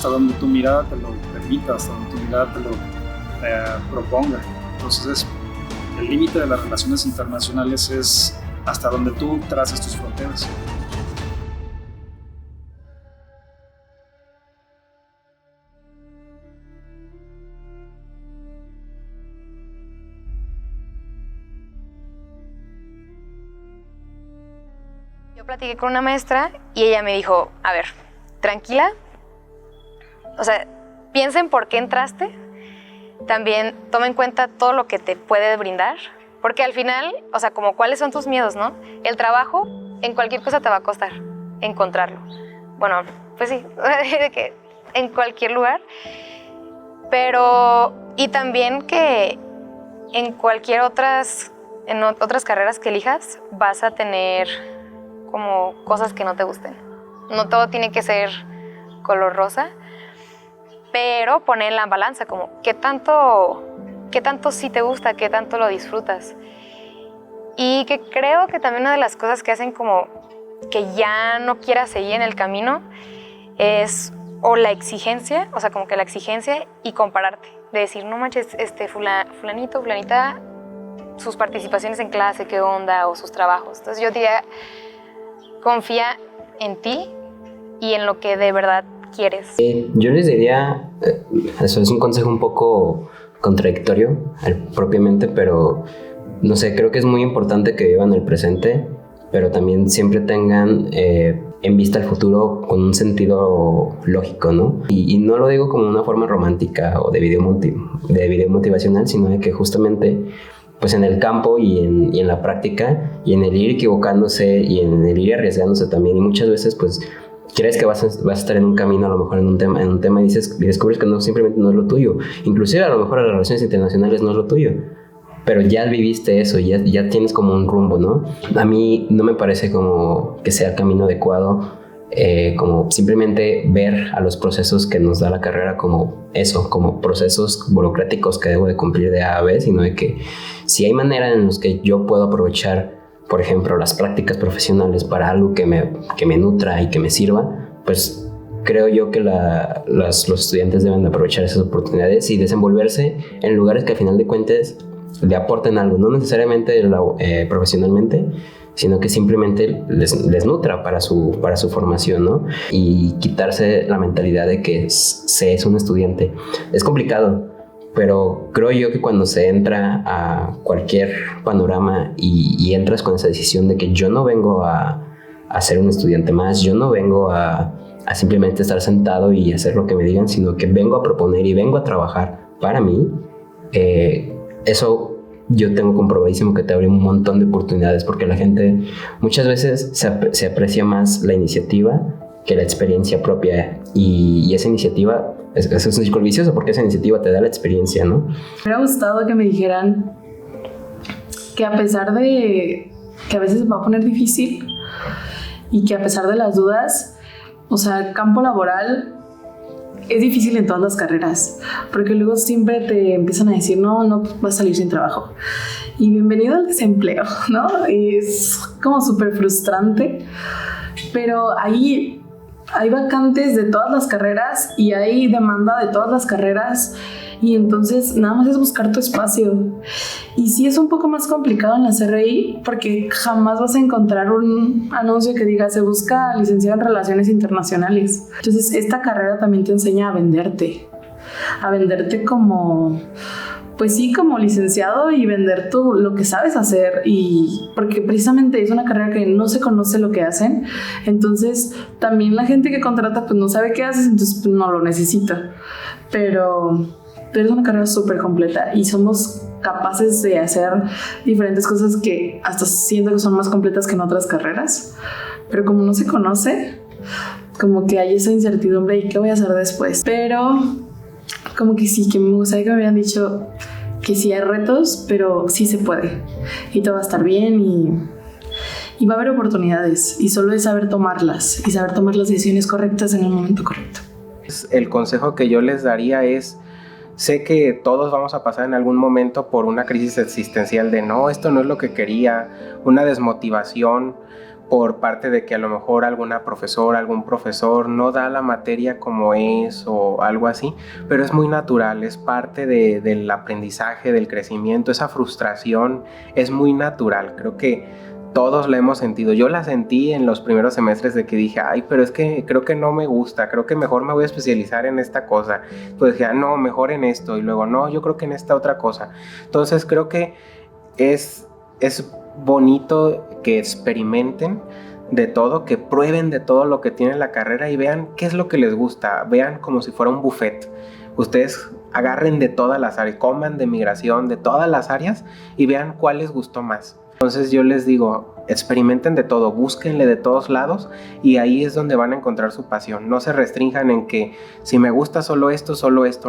donde tu mirada te lo permita, hasta donde tu mirada te lo proponga. Entonces el límite de las relaciones internacionales es hasta donde tú traces tus fronteras. Yo platiqué con una maestra y ella me dijo, a ver, tranquila, o sea, piensa en por qué entraste, también toma en cuenta todo lo que te puede brindar, porque al final, o sea, como cuáles son tus miedos, ¿no? El trabajo, en cualquier cosa te va a costar encontrarlo. Bueno, pues sí, de que en cualquier lugar, pero, y también que en cualquier otras carreras que elijas, vas a tener como cosas que no te gusten. No todo tiene que ser color rosa, pero poner en la balanza como qué tanto sí te gusta, qué tanto lo disfrutas. Y que creo que también una de las cosas que hacen como que ya no quieras seguir en el camino es o la exigencia, o sea, como que la exigencia y compararte. De decir, no manches, fulanito, fulanita, sus participaciones en clase, qué onda, o sus trabajos. Entonces yo diría, confía en ti y en lo que de verdad quieres. Yo les diría, eso es un consejo un poco contradictorio propiamente, pero no sé, creo que es muy importante que vivan el presente, pero también siempre tengan en vista el futuro con un sentido lógico, ¿no? Y no lo digo como una forma romántica o de video motivacional, sino de que justamente pues en el campo y en la práctica y en el ir equivocándose y en el ir arriesgándose también, y muchas veces pues crees que vas a estar en un camino, a lo mejor en un tema y descubres que simplemente no es lo tuyo. Inclusive a lo mejor las relaciones internacionales no es lo tuyo, pero ya viviste eso, ya tienes como un rumbo, ¿no? A mí no me parece como que sea el camino adecuado, como simplemente ver a los procesos que nos da la carrera como eso, como procesos burocráticos que debo de cumplir de A a B, sino de que si hay manera en los que yo puedo aprovechar, por ejemplo, las prácticas profesionales para algo que me nutra y que me sirva, pues creo yo que los estudiantes deben de aprovechar esas oportunidades y desenvolverse en lugares que al final de cuentas le aporten algo, no necesariamente profesionalmente, sino que simplemente les nutra para su formación, ¿no? Y quitarse la mentalidad de que se es un estudiante. Es complicado, pero creo yo que cuando se entra a cualquier panorama y entras con esa decisión de que yo no vengo a ser un estudiante más, yo no vengo a simplemente estar sentado y hacer lo que me digan, sino que vengo a proponer y vengo a trabajar para mí, eso yo tengo comprobadísimo que te abre un montón de oportunidades, porque la gente muchas veces se aprecia más la iniciativa que la experiencia propia, y esa iniciativa es un círculo vicioso, porque esa iniciativa te da la experiencia, ¿no? Me hubiera gustado que me dijeran que a pesar de que a veces se va a poner difícil y que a pesar de las dudas, o sea, el campo laboral es difícil en todas las carreras, porque luego siempre te empiezan a decir, no vas a salir sin trabajo. Y bienvenido al desempleo, ¿no? Y es como súper frustrante, pero ahí hay vacantes de todas las carreras y hay demanda de todas las carreras, y entonces nada más es buscar tu espacio. Y sí es un poco más complicado en la CRI, porque jamás vas a encontrar un anuncio que diga se busca licenciado en Relaciones Internacionales. Entonces esta carrera también te enseña a venderte como, pues sí, como licenciado, y vender tú lo que sabes hacer, y porque precisamente es una carrera que no se conoce lo que hacen, entonces también la gente que contrata pues no sabe qué haces, entonces pues, no lo necesita, pero es una carrera súper completa y somos capaces de hacer diferentes cosas que hasta siento que son más completas que en otras carreras, pero como no se conoce, como que hay esa incertidumbre y qué voy a hacer después. Pero como que sí, que me gustaría que me hubieran dicho que sí hay retos, pero sí se puede y todo va a estar bien, y va a haber oportunidades, y solo es saber tomarlas y saber tomar las decisiones correctas en el momento correcto. El consejo que yo les daría es: sé que todos vamos a pasar en algún momento por una crisis existencial de no, esto no es lo que quería, una desmotivación por parte de que a lo mejor alguna profesora, algún profesor no da la materia como es o algo así, pero es muy natural, es parte del aprendizaje, del crecimiento, esa frustración es muy natural, creo que todos la hemos sentido. Yo la sentí en los primeros semestres de que dije, ay, pero es que creo que no me gusta, creo que mejor me voy a especializar en esta cosa. Pues dije, no, mejor en esto. Y luego, no, yo creo que en esta otra cosa. Entonces creo que es bonito que experimenten de todo, que prueben de todo lo que tiene la carrera y vean qué es lo que les gusta. Vean como si fuera un buffet. Ustedes agarren de todas las áreas, coman de migración, de todas las áreas, y vean cuál les gustó más. Entonces yo les digo, experimenten de todo, búsquenle de todos lados, y ahí es donde van a encontrar su pasión. No se restrinjan en que si me gusta solo esto,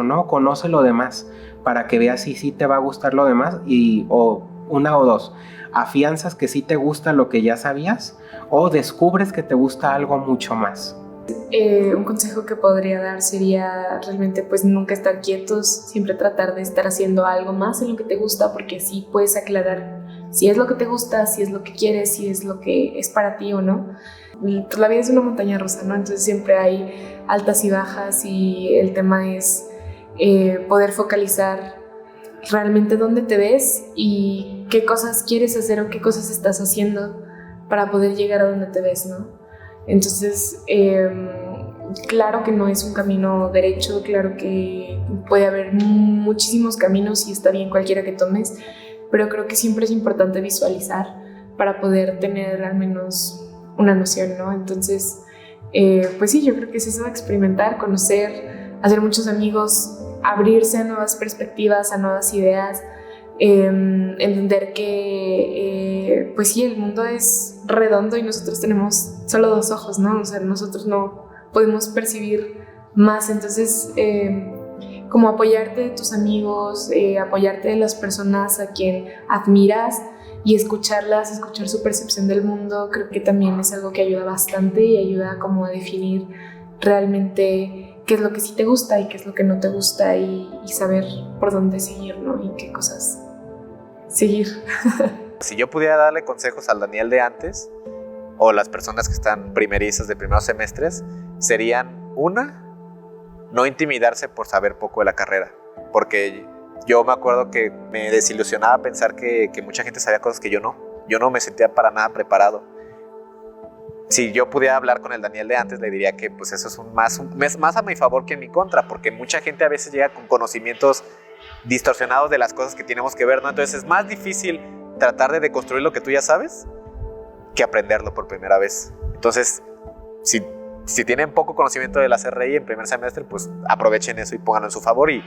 no, conoce lo demás para que veas si sí te va a gustar lo demás, o una o dos. ¿Afianzas que sí te gusta lo que ya sabías o descubres que te gusta algo mucho más? Un consejo que podría dar sería realmente pues nunca estar quietos, siempre tratar de estar haciendo algo más en lo que te gusta, porque así puedes aclarar si es lo que te gusta, si es lo que quieres, si es lo que es para ti o no. Pues la vida es una montaña rusa, ¿no? Entonces siempre hay altas y bajas, y el tema es poder focalizar realmente dónde te ves y qué cosas quieres hacer o qué cosas estás haciendo para poder llegar a donde te ves, ¿no? Entonces, claro que no es un camino derecho, claro que puede haber muchísimos caminos y está bien cualquiera que tomes, pero creo que siempre es importante visualizar para poder tener al menos una noción, ¿no? Entonces, pues sí, yo creo que es eso, experimentar, conocer, hacer muchos amigos, abrirse a nuevas perspectivas, a nuevas ideas, entender que pues sí, el mundo es redondo y nosotros tenemos solo dos ojos, ¿no? O sea, nosotros no podemos percibir más. Entonces, como apoyarte de tus amigos, apoyarte de las personas a quien admiras y escucharlas, escuchar su percepción del mundo, creo que también es algo que ayuda bastante y ayuda como a definir realmente qué es lo que sí te gusta y qué es lo que no te gusta, y saber por dónde seguir, ¿no? Y qué cosas seguir. Si yo pudiera darle consejos al Daniel de antes, o las personas que están primerizas de primeros semestres, serían: una, no intimidarse por saber poco de la carrera, porque yo me acuerdo que me desilusionaba pensar que mucha gente sabía cosas que yo no me sentía para nada preparado. Si yo pudiera hablar con el Daniel de antes, le diría que pues eso es más a mi favor que en mi contra, porque mucha gente a veces llega con conocimientos distorsionados de las cosas que tenemos que ver, ¿no? Entonces es más difícil tratar de deconstruir lo que tú ya sabes que aprenderlo por primera vez. Entonces, si tienen poco conocimiento de la CRI en primer semestre, pues aprovechen eso y pónganlo en su favor y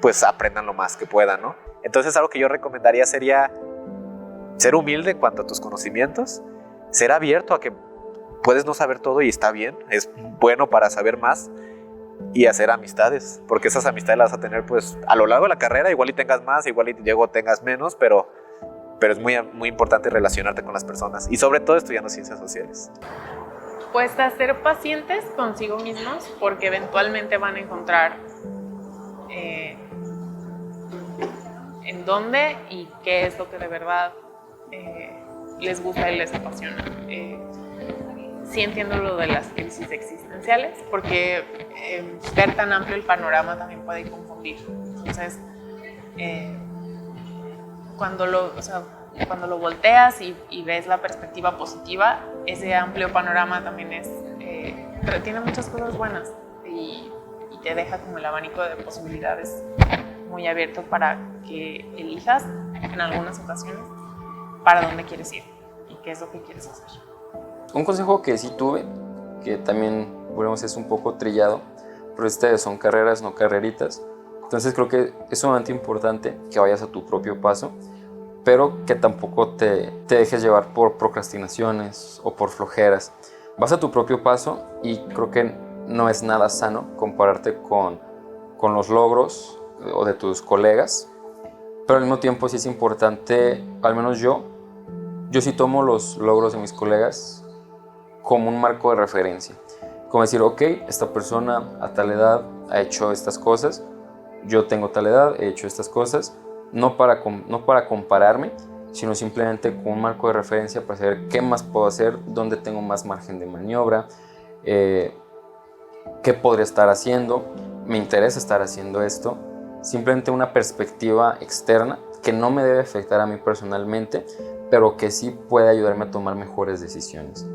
pues aprendan lo más que puedan, ¿no? Entonces, algo que yo recomendaría sería ser humilde en cuanto a tus conocimientos, ser abierto a que puedes no saber todo y está bien, es bueno para saber más, y hacer amistades, porque esas amistades las vas a tener pues a lo largo de la carrera, igual y tengas más, igual y luego tengas menos, pero es muy, muy importante relacionarte con las personas, y sobre todo estudiando ciencias sociales. Pues a ser pacientes consigo mismos, porque eventualmente van a encontrar en dónde y qué es lo que de verdad les gusta y les apasiona. Sí entiendo lo de las crisis existenciales, porque ver tan amplio el panorama también puede confundir. Entonces, cuando lo volteas y ves la perspectiva positiva, ese amplio panorama también pero tiene muchas cosas buenas y te deja como el abanico de posibilidades muy abierto para que elijas en algunas ocasiones para dónde quieres ir y qué es lo que quieres hacer. Un consejo que sí tuve, que también es un poco trillado, pero son carreras, no carreritas. Entonces creo que es sumamente importante que vayas a tu propio paso, pero que tampoco te dejes llevar por procrastinaciones o por flojeras. Vas a tu propio paso y creo que no es nada sano compararte con los logros o de tus colegas, pero al mismo tiempo sí es importante, al menos yo sí tomo los logros de mis colegas como un marco de referencia, como decir, ok, esta persona a tal edad ha hecho estas cosas, yo tengo tal edad, he hecho estas cosas, no para compararme, sino simplemente con un marco de referencia para saber qué más puedo hacer, dónde tengo más margen de maniobra, qué podría estar haciendo, me interesa estar haciendo esto. Simplemente una perspectiva externa que no me debe afectar a mí personalmente, pero que sí puede ayudarme a tomar mejores decisiones.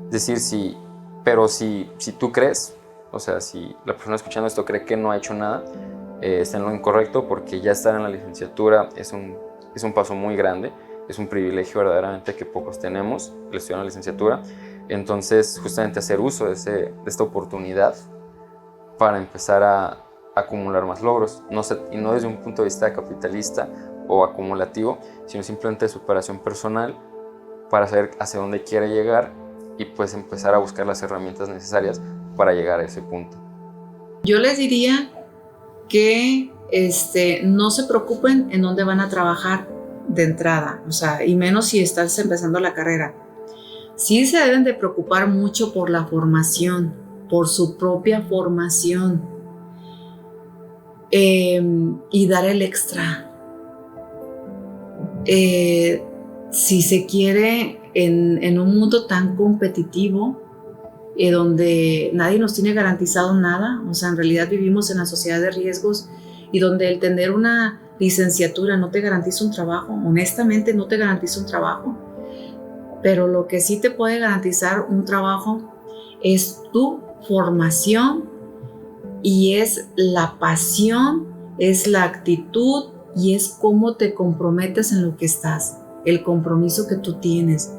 Es decir, si tú crees, o sea, si la persona escuchando esto cree que no ha hecho nada, está en lo incorrecto, porque ya estar en la licenciatura es un paso muy grande, es un privilegio verdaderamente que pocos tenemos, el estudiar en la licenciatura. Entonces, justamente hacer uso de esta oportunidad para empezar a acumular más logros, y no desde un punto de vista capitalista o acumulativo, sino simplemente de superación personal para saber hacia dónde quiere llegar y pues empezar a buscar las herramientas necesarias para llegar a ese punto. Yo les diría que no se preocupen en dónde van a trabajar de entrada, o sea, y menos si estás empezando la carrera. Sí se deben de preocupar mucho por la formación, por su propia formación, y dar el extra. Si se quiere, en un mundo tan competitivo, donde nadie nos tiene garantizado nada, o sea, en realidad vivimos en la sociedad de riesgos, y donde el tener una licenciatura no te garantiza un trabajo, honestamente no te garantiza un trabajo, pero lo que sí te puede garantizar un trabajo es tu formación, y es la pasión, es la actitud, y es cómo te comprometes en lo que estás, el compromiso que tú tienes.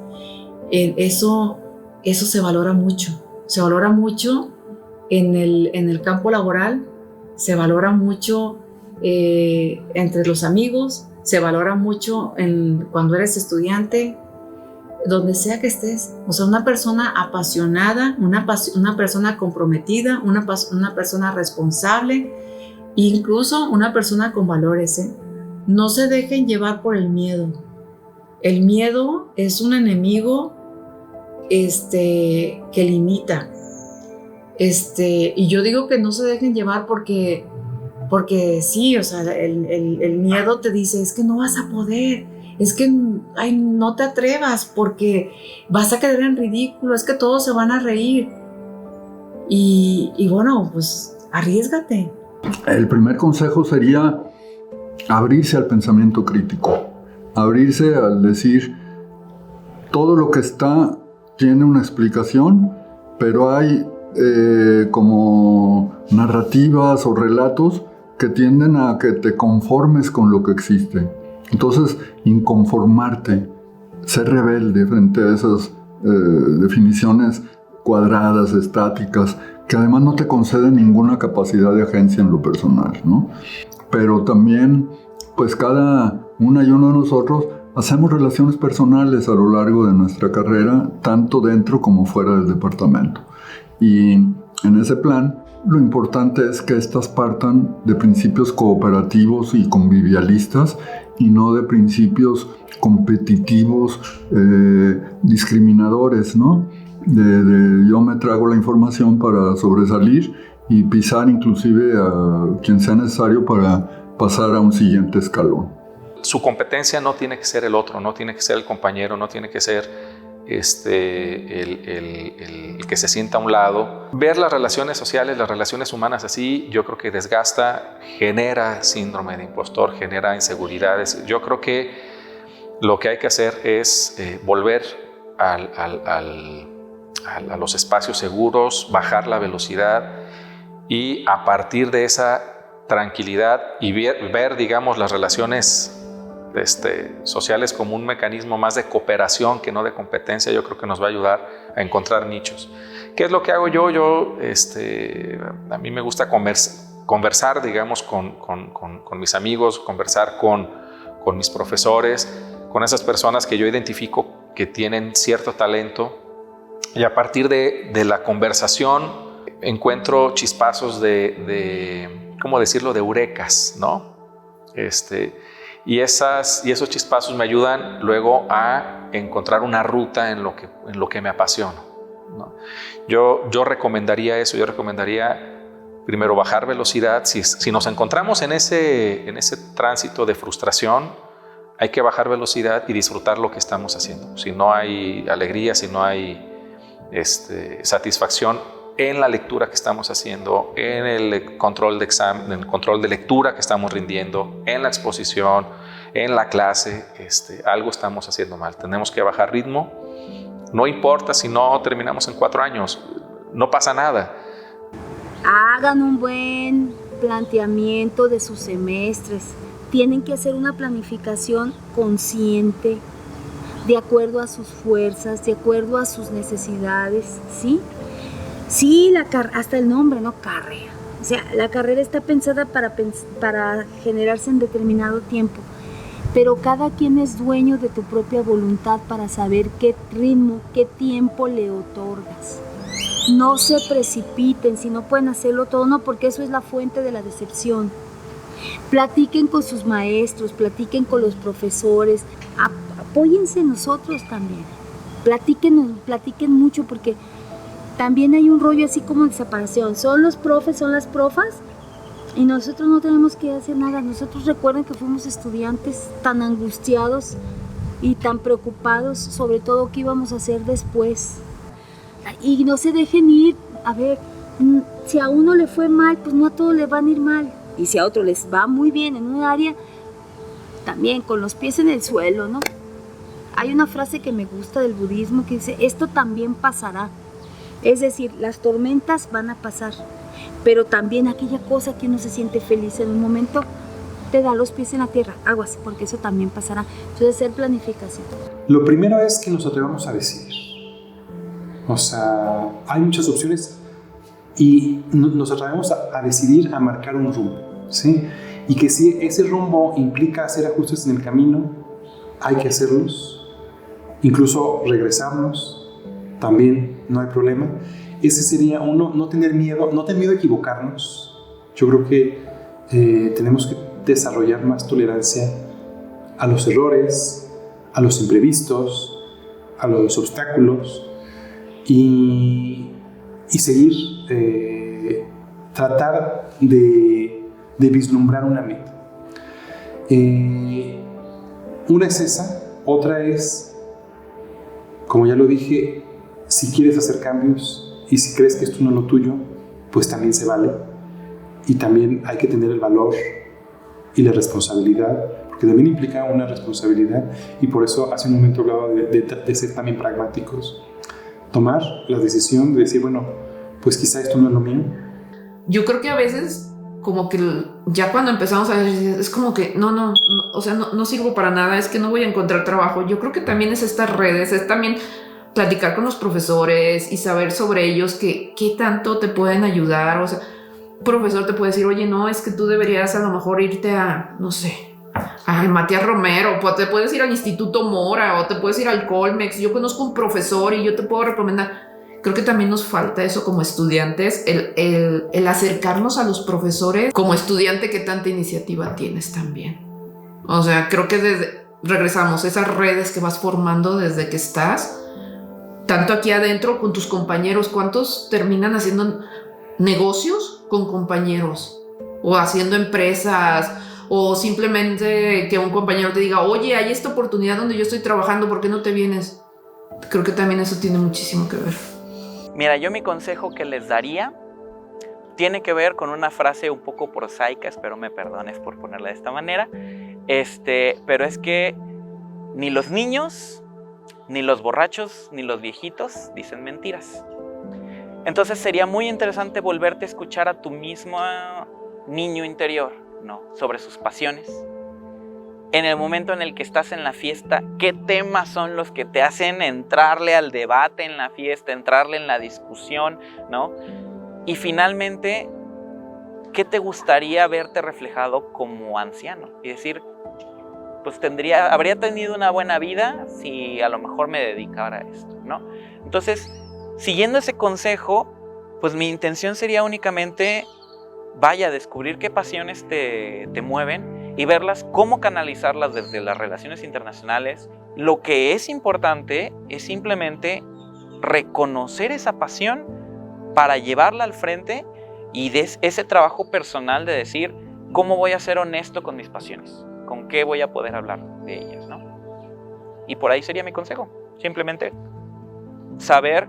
Eso se valora mucho. Se valora mucho en el campo laboral, se valora mucho entre los amigos, se valora mucho cuando eres estudiante, donde sea que estés. O sea, una persona apasionada, una persona comprometida, una persona responsable, incluso una persona con valores. No se dejen llevar por el miedo. El miedo es un enemigo que limita. Y yo digo que no se dejen llevar porque sí, o sea, el miedo te dice, es que no vas a poder, es que no te atrevas porque vas a quedar en ridículo, es que todos se van a reír. Y bueno, pues arriésgate. El primer consejo sería abrirse al pensamiento crítico, abrirse al decir, todo lo que está tiene una explicación, pero hay como narrativas o relatos que tienden a que te conformes con lo que existe. Entonces, inconformarte, ser rebelde frente a esas definiciones cuadradas, estáticas, que además no te conceden ninguna capacidad de agencia en lo personal, ¿no? Pero también, pues cada una y uno de nosotros hacemos relaciones personales a lo largo de nuestra carrera, tanto dentro como fuera del departamento. Y en ese plan, lo importante es que estas partan de principios cooperativos y convivialistas y no de principios competitivos, discriminadores, ¿no? De yo me trago la información para sobresalir y pisar inclusive a quien sea necesario para pasar a un siguiente escalón. Su competencia no tiene que ser el otro, no tiene que ser el compañero, no tiene que ser el que se sienta a un lado. Ver las relaciones sociales, las relaciones humanas así, yo creo que desgasta, genera síndrome de impostor, genera inseguridades. Yo creo que lo que hay que hacer es volver a los espacios seguros, bajar la velocidad y a partir de esa tranquilidad y ver digamos, las relaciones sociales como un mecanismo más de cooperación que no de competencia, yo creo que nos va a ayudar a encontrar nichos. ¿Qué es lo que hago yo? A mí me gusta conversar digamos, con mis amigos, conversar con mis profesores, con esas personas que yo identifico que tienen cierto talento, y a partir de la conversación encuentro chispazos ¿cómo decirlo?, de eurecas, ¿no? Y esos chispazos me ayudan luego a encontrar una ruta en lo que me apasiona, ¿no? Yo recomendaría eso, yo recomendaría primero bajar velocidad. Si nos encontramos en ese tránsito de frustración, hay que bajar velocidad y disfrutar lo que estamos haciendo. Si no hay alegría, si no hay satisfacción en la lectura que estamos haciendo, en el control de examen, en el control de lectura que estamos rindiendo, en la exposición, en la clase, algo estamos haciendo mal. Tenemos que bajar ritmo. No importa si no terminamos en 4 años, no pasa nada. Hagan un buen planteamiento de sus semestres. Tienen que hacer una planificación consciente, de acuerdo a sus fuerzas, de acuerdo a sus necesidades, ¿sí? Sí, hasta el nombre, ¿no? Carrera. O sea, la carrera está pensada para generarse en determinado tiempo, pero cada quien es dueño de tu propia voluntad para saber qué ritmo, qué tiempo le otorgas. No se precipiten, si no pueden hacerlo todo, no, porque eso es la fuente de la decepción. Platiquen con sus maestros, platiquen con los profesores, apóyense en nosotros también. Platiquen mucho, porque también hay un rollo así como de separación. Son los profes, son las profas, y nosotros no tenemos que hacer nada. Nosotros recuerden que fuimos estudiantes tan angustiados y tan preocupados, sobre todo qué íbamos a hacer después. Y no se dejen ir. A ver, si a uno le fue mal, pues no a todos les van a ir mal. Y si a otro les va muy bien en un área, también con los pies en el suelo, ¿no? Hay una frase que me gusta del budismo que dice, esto también pasará. Es decir, las tormentas van a pasar, pero también aquella cosa que uno se siente feliz en un momento, te da los pies en la tierra, aguas, porque eso también pasará. Entonces, hacer planificación. Lo primero es que nos atrevamos a decidir. O sea, hay muchas opciones y nos atrevemos a decidir, a marcar un rumbo, ¿sí? Y que si ese rumbo implica hacer ajustes en el camino, hay que hacerlos, incluso regresarnos, también no hay problema. Ese sería uno, no tener miedo a equivocarnos. Yo creo que tenemos que desarrollar más tolerancia a los errores, a los imprevistos, a los obstáculos y seguir, tratar de vislumbrar una meta. Una es esa, otra es, como ya lo dije, si quieres hacer cambios y si crees que esto no es lo tuyo, pues también se vale. Y también hay que tener el valor y la responsabilidad, porque también implica una responsabilidad, y por eso hace un momento hablaba de ser también pragmáticos. Tomar la decisión de decir, bueno, pues quizá esto no es lo mío. Yo creo que a veces, como que ya cuando empezamos a decir, es como que no, o sea, no sirvo para nada, es que no voy a encontrar trabajo. Yo creo que también es estas redes, es también platicar con los profesores y saber sobre ellos qué tanto te pueden ayudar. O sea, un profesor te puede decir, oye, no, es que tú deberías a lo mejor irte a, no sé, a Matías Romero, o te puedes ir al Instituto Mora, o te puedes ir al Colmex. Yo conozco un profesor y yo te puedo recomendar. Creo que también nos falta eso como estudiantes, el acercarnos a los profesores. Como estudiante, ¿qué tanta iniciativa tienes también? O sea, creo que regresamos a esas redes que vas formando desde que estás, tanto aquí adentro con tus compañeros. ¿Cuántos terminan haciendo negocios con compañeros? O haciendo empresas, o simplemente que un compañero te diga, oye, hay esta oportunidad donde yo estoy trabajando, ¿por qué no te vienes? Creo que también eso tiene muchísimo que ver. Mira, yo mi consejo que les daría tiene que ver con una frase un poco prosaica, espero me perdones por ponerla de esta manera, pero es que ni los niños, ni los borrachos, ni los viejitos dicen mentiras. Entonces sería muy interesante volverte a escuchar a tu mismo niño interior, ¿no? Sobre sus pasiones. En el momento en el que estás en la fiesta, ¿qué temas son los que te hacen entrarle al debate en la fiesta, entrarle en la discusión, ¿no? Y finalmente, ¿qué te gustaría verte reflejado como anciano? Y decir, pues habría tenido una buena vida si a lo mejor me dedicara a esto, ¿no? Entonces, siguiendo ese consejo, pues mi intención sería únicamente, vaya, descubrir qué pasiones te mueven y verlas, cómo canalizarlas desde las relaciones internacionales. Lo que es importante es simplemente reconocer esa pasión para llevarla al frente y ese trabajo personal de decir, ¿cómo voy a ser honesto con mis pasiones? ¿Con qué voy a poder hablar de ellas, ¿no? Y por ahí sería mi consejo. Simplemente saber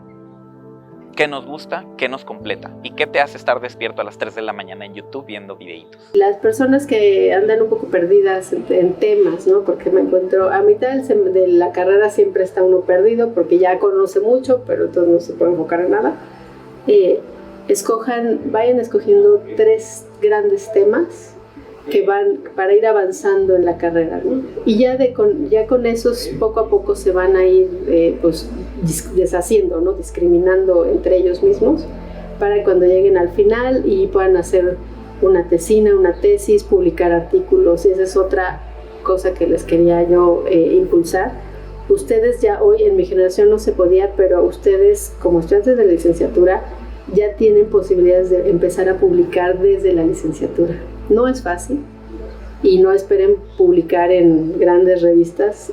qué nos gusta, qué nos completa y qué te hace estar despierto a las 3 de la mañana en YouTube viendo videitos. Las personas que andan un poco perdidas en temas, ¿no? Porque me encuentro a mitad de la carrera siempre está uno perdido porque ya conoce mucho, pero entonces no se puede enfocar en nada. Vayan escogiendo 3 grandes temas que van para ir avanzando en la carrera, ¿no? Y ya con esos poco a poco se van a ir pues deshaciendo, ¿no? Discriminando entre ellos mismos para cuando lleguen al final y puedan hacer una tesina, una tesis, publicar artículos. Y esa es otra cosa que les quería yo impulsar. Ustedes ya hoy, en mi generación no se podía, pero ustedes como estudiantes de la licenciatura ya tienen posibilidades de empezar a publicar desde la licenciatura. No es fácil, y no esperen publicar en grandes revistas,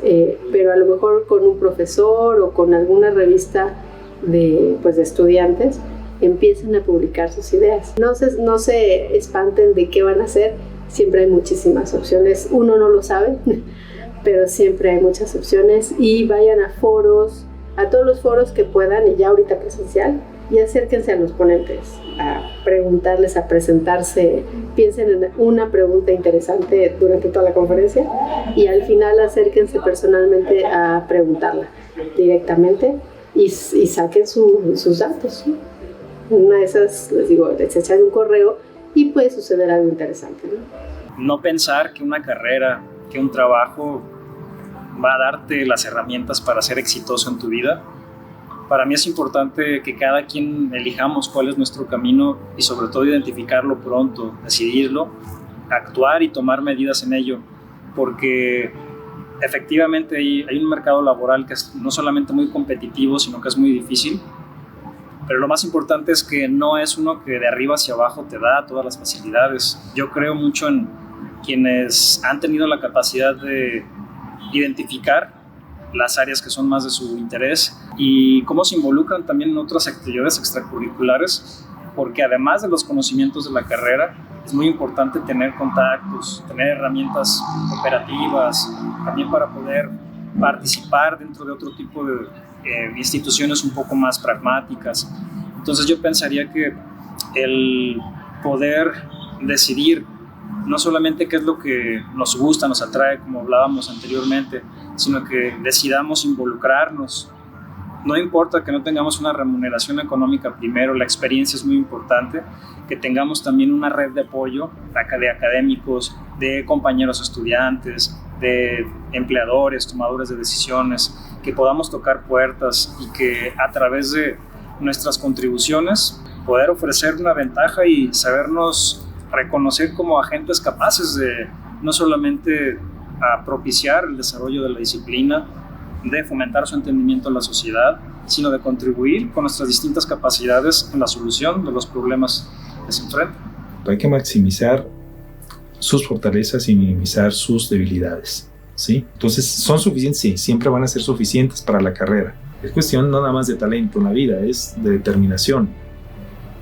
pero a lo mejor con un profesor o con alguna revista de estudiantes, empiecen a publicar sus ideas. No se espanten de qué van a hacer, siempre hay muchísimas opciones, uno no lo sabe, pero siempre hay muchas opciones, y vayan a foros, a todos los foros que puedan, y ya ahorita presencial, y acérquense a los ponentes, a preguntarles, a presentarse, piensen en una pregunta interesante durante toda la conferencia y al final acérquense personalmente a preguntarla directamente y saquen sus datos, ¿no? Una de esas, les digo, les echan un correo y puede suceder algo interesante, ¿no? No pensar que una carrera, que un trabajo va a darte las herramientas para ser exitoso en tu vida. Para mí es importante que cada quien elijamos cuál es nuestro camino y sobre todo identificarlo pronto, decidirlo, actuar y tomar medidas en ello, porque efectivamente hay un mercado laboral que es no solamente muy competitivo, sino que es muy difícil, pero lo más importante es que no es uno que de arriba hacia abajo te da todas las facilidades. Yo creo mucho en quienes han tenido la capacidad de identificar las áreas que son más de su interés y cómo se involucran también en otras actividades extracurriculares, porque además de los conocimientos de la carrera, es muy importante tener contactos, tener herramientas operativas, también para poder participar dentro de otro tipo de instituciones un poco más pragmáticas. Entonces yo pensaría que el poder decidir no solamente qué es lo que nos gusta, nos atrae, como hablábamos anteriormente, sino que decidamos involucrarnos. No importa que no tengamos una remuneración económica primero, la experiencia es muy importante, que tengamos también una red de apoyo de académicos, de compañeros estudiantes, de empleadores, tomadores de decisiones, que podamos tocar puertas y que a través de nuestras contribuciones poder ofrecer una ventaja y sabernos reconocer como agentes capaces de no solamente propiciar el desarrollo de la disciplina, de fomentar su entendimiento en la sociedad, sino de contribuir con nuestras distintas capacidades en la solución de los problemas que se enfrentan. Hay que maximizar sus fortalezas y minimizar sus debilidades, ¿sí? Entonces, ¿son suficientes? Sí, siempre van a ser suficientes para la carrera. Es cuestión no nada más de talento en la vida, es de determinación,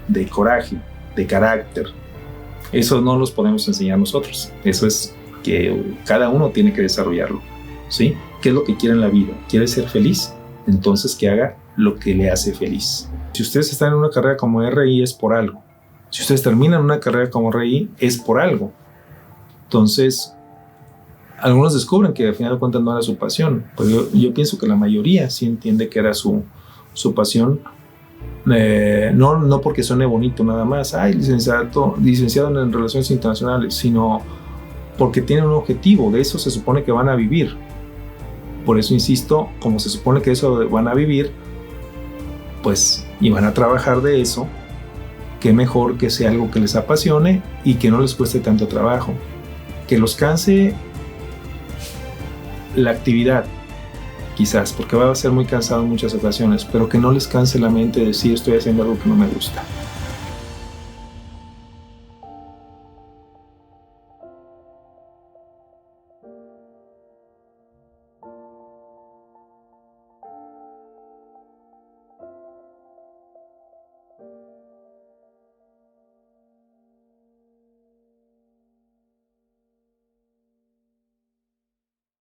de coraje, de carácter. Eso no los podemos enseñar nosotros. Eso es que cada uno tiene que desarrollarlo, ¿sí? ¿Qué es lo que quiere en la vida? ¿Quiere ser feliz? Entonces que haga lo que le hace feliz. Si ustedes están en una carrera como RI es por algo. Si ustedes terminan una carrera como RI es por algo. Entonces, algunos descubren que al final de cuentas no era su pasión. Pero yo pienso que la mayoría sí entiende que era su pasión. No porque suene bonito nada más, licenciado en Relaciones Internacionales, sino porque tienen un objetivo, de eso se supone que van a vivir. Por eso insisto, como se supone que eso van a vivir, pues, y van a trabajar de eso, qué mejor que sea algo que les apasione y que no les cueste tanto trabajo, que los canse la actividad, quizás, porque va a ser muy cansado en muchas ocasiones, pero que no les canse la mente de decir estoy haciendo algo que no me gusta.